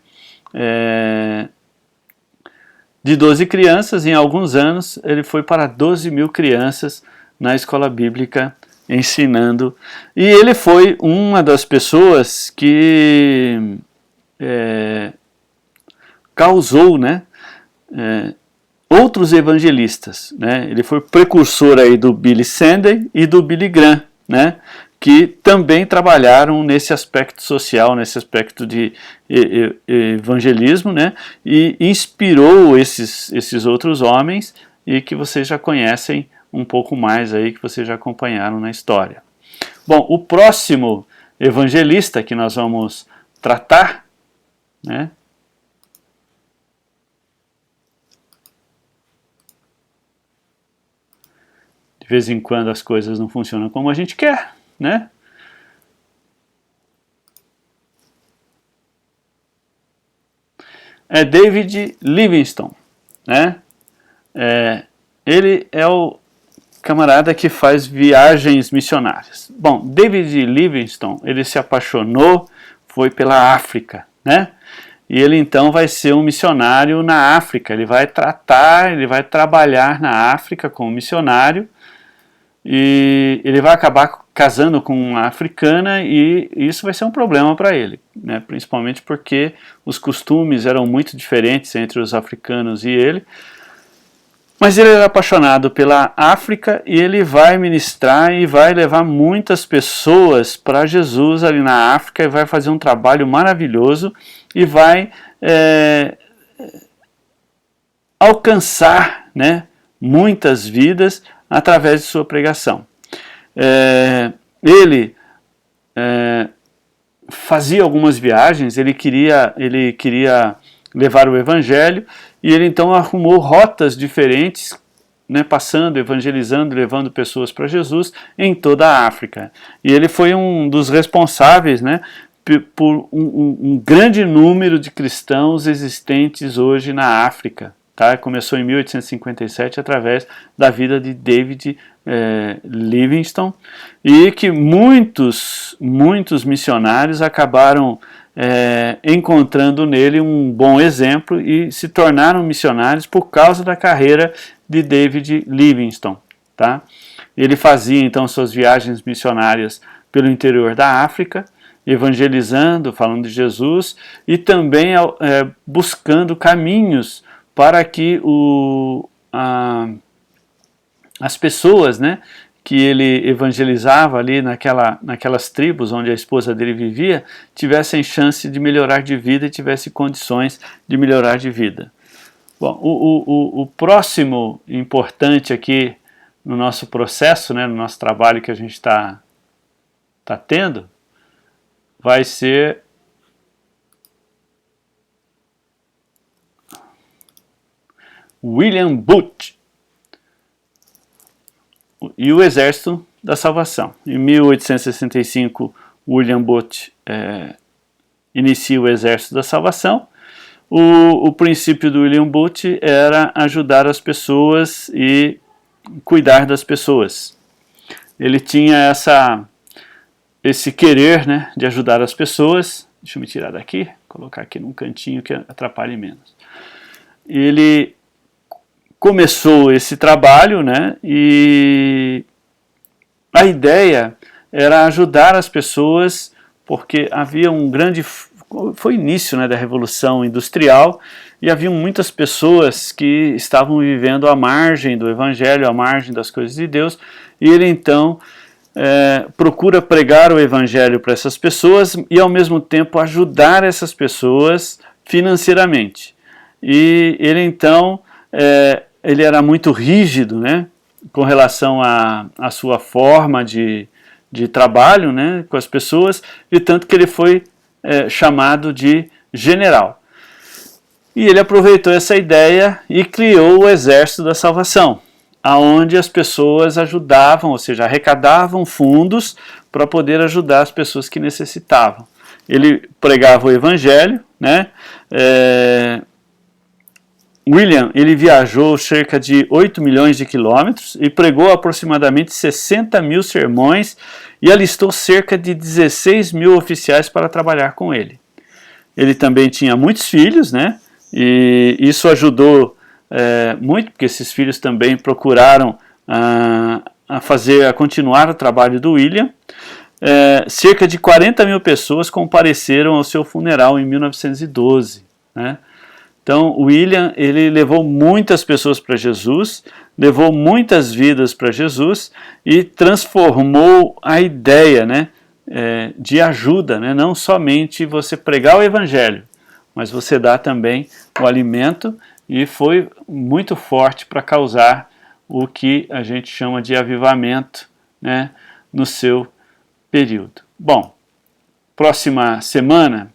De 12 crianças, em alguns anos, ele foi para 12 mil crianças na escola bíblica ensinando. E ele foi uma das pessoas que causou, né, outros evangelistas, né? Ele foi precursor aí do Billy Sunday e do Billy Graham, né, que também trabalharam nesse aspecto social, nesse aspecto de evangelismo, né, e inspirou esses outros homens, e que vocês já conhecem um pouco mais aí, que vocês já acompanharam na história. Bom, o próximo evangelista que nós vamos tratar, né, de vez em quando as coisas não funcionam como a gente quer, né? É David Livingstone, né? Ele é o camarada que faz viagens missionárias. Bom, David Livingstone, ele se apaixonou, foi pela África, né? E ele então vai ser um missionário na África. Ele vai trabalhar na África como missionário, e ele vai acabar casando com uma africana, e isso vai ser um problema para ele, né? Principalmente porque os costumes eram muito diferentes entre os africanos e ele. Mas ele era apaixonado pela África, e ele vai ministrar e vai levar muitas pessoas para Jesus ali na África, e vai fazer um trabalho maravilhoso, e vai alcançar, né, muitas vidas através de sua pregação. Ele fazia algumas viagens, ele queria levar o evangelho, e ele então arrumou rotas diferentes, né, passando, evangelizando, levando pessoas para Jesus em toda a África. E ele foi um dos responsáveis, né, por um grande número de cristãos existentes hoje na África. Tá? Começou em 1857 através da vida de David Livingstone, e que muitos missionários acabaram encontrando nele um bom exemplo e se tornaram missionários por causa da carreira de David Livingstone. Tá? Ele fazia então suas viagens missionárias pelo interior da África, evangelizando, falando de Jesus, e também buscando caminhos para que as pessoas, né, que ele evangelizava ali naquelas tribos onde a esposa dele vivia, tivessem chance de melhorar de vida e tivessem condições de melhorar de vida. Bom, o próximo importante aqui no nosso processo, né, no nosso trabalho que a gente está tendo, vai ser William Booth e o Exército da Salvação. Em 1865, William Booth inicia o Exército da Salvação. O princípio do William Booth era ajudar as pessoas e cuidar das pessoas. Ele tinha esse querer, né, de ajudar as pessoas. Deixa eu me tirar daqui, colocar aqui num cantinho que atrapalhe menos. Ele começou esse trabalho, né, e a ideia era ajudar as pessoas, porque havia foi o início, né, da Revolução Industrial, e havia muitas pessoas que estavam vivendo à margem do Evangelho, à margem das coisas de Deus, e ele então procura pregar o Evangelho para essas pessoas e ao mesmo tempo ajudar essas pessoas financeiramente. E ele então ele era muito rígido, né, com relação à sua forma de de trabalho, né, com as pessoas, de tanto que ele foi chamado de general. E ele aproveitou essa ideia e criou o Exército da Salvação, aonde as pessoas ajudavam, ou seja, arrecadavam fundos para poder ajudar as pessoas que necessitavam. Ele pregava o Evangelho, né? William, ele viajou cerca de 8 milhões de quilômetros e pregou aproximadamente 60 mil sermões e alistou cerca de 16 mil oficiais para trabalhar com ele. Ele também tinha muitos filhos, né? E isso ajudou muito, porque esses filhos também procuraram a continuar o trabalho do William. Cerca de 40 mil pessoas compareceram ao seu funeral em 1912, né? Então, William, ele levou muitas pessoas para Jesus, levou muitas vidas para Jesus e transformou a ideia, né, de ajuda, né, não somente você pregar o Evangelho, mas você dá também o alimento, e foi muito forte para causar o que a gente chama de avivamento, né, no seu período. Bom, próxima semana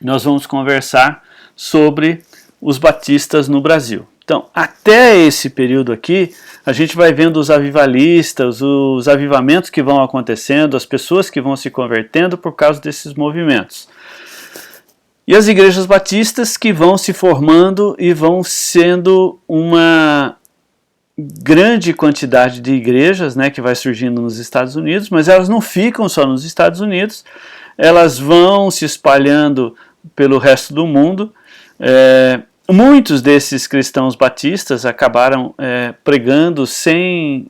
nós vamos conversar sobre os batistas no Brasil. Então, até esse período aqui, a gente vai vendo os avivalistas, os avivamentos que vão acontecendo, as pessoas que vão se convertendo por causa desses movimentos. E as igrejas batistas que vão se formando e vão sendo uma grande quantidade de igrejas, né, que vai surgindo nos Estados Unidos, mas elas não ficam só nos Estados Unidos, elas vão se espalhando pelo resto do mundo. Muitos desses cristãos batistas acabaram pregando sem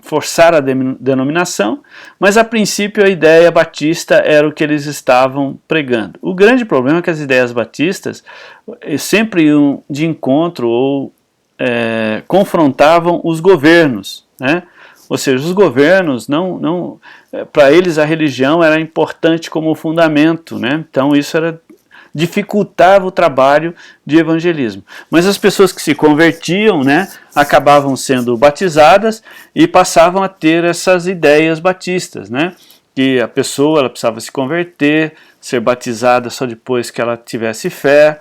forçar a denominação, mas a princípio a ideia batista era o que eles estavam pregando. O grande problema é que as ideias batistas sempre iam de encontro ou confrontavam os governos, né? Ou seja, os governos, para eles a religião era importante como fundamento, né? Então isso dificultava o trabalho de evangelismo. Mas as pessoas que se convertiam, né, acabavam sendo batizadas e passavam a ter essas ideias batistas, né? Que a pessoa ela precisava se converter, ser batizada só depois que ela tivesse fé,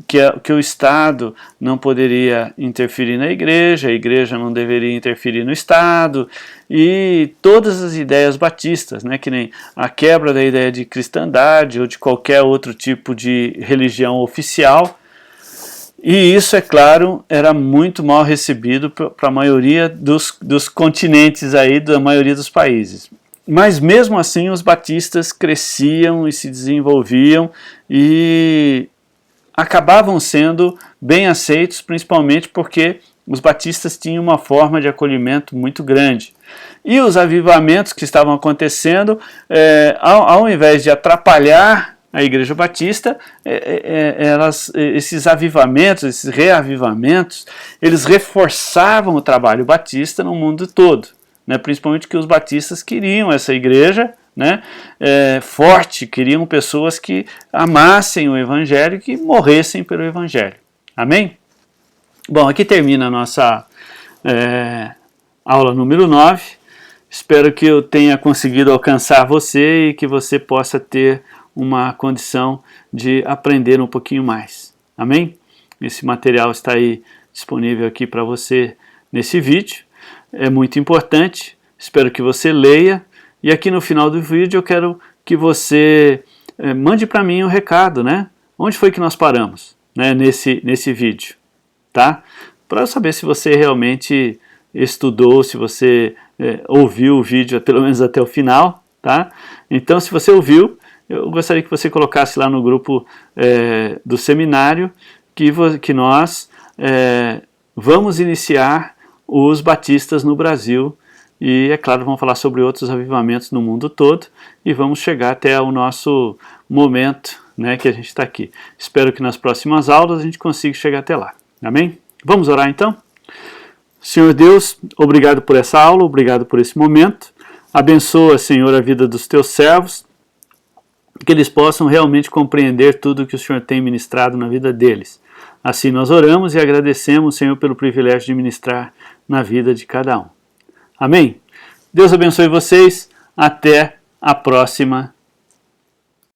que o Estado não poderia interferir na igreja, a igreja não deveria interferir no Estado, e todas as ideias batistas, né, que nem a quebra da ideia de cristandade ou de qualquer outro tipo de religião oficial. E isso, é claro, era muito mal recebido para a maioria dos continentes aí, da maioria dos países. Mas mesmo assim os batistas cresciam e se desenvolviam e acabavam sendo bem aceitos, principalmente porque os batistas tinham uma forma de acolhimento muito grande. E os avivamentos que estavam acontecendo, ao invés de atrapalhar a igreja batista, esses avivamentos, esses reavivamentos, eles reforçavam o trabalho batista no mundo todo. Né, principalmente que os batistas queriam essa igreja, né, forte, queriam pessoas que amassem o Evangelho e que morressem pelo Evangelho. Amém? Bom, aqui termina a nossa aula número 9. Espero que eu tenha conseguido alcançar você e que você possa ter uma condição de aprender um pouquinho mais. Amém? Esse material está aí disponível aqui para você nesse vídeo. É muito importante, espero que você leia, e aqui no final do vídeo eu quero que você mande para mim um recado, né? Onde foi que nós paramos, né, nesse vídeo, tá? Para eu saber se você realmente estudou, se você ouviu o vídeo pelo menos até o final, tá? Então, se você ouviu, eu gostaria que você colocasse lá no grupo do seminário que nós vamos iniciar os batistas no Brasil, e é claro, vamos falar sobre outros avivamentos no mundo todo, e vamos chegar até o nosso momento, né, que a gente está aqui. Espero que nas próximas aulas a gente consiga chegar até lá. Amém? Vamos orar então? Senhor Deus, obrigado por essa aula, obrigado por esse momento. Abençoa, Senhor, a vida dos teus servos, que eles possam realmente compreender tudo que o Senhor tem ministrado na vida deles. Assim nós oramos e agradecemos, Senhor, pelo privilégio de ministrar na vida de cada um. Amém? Deus abençoe vocês. Até a próxima.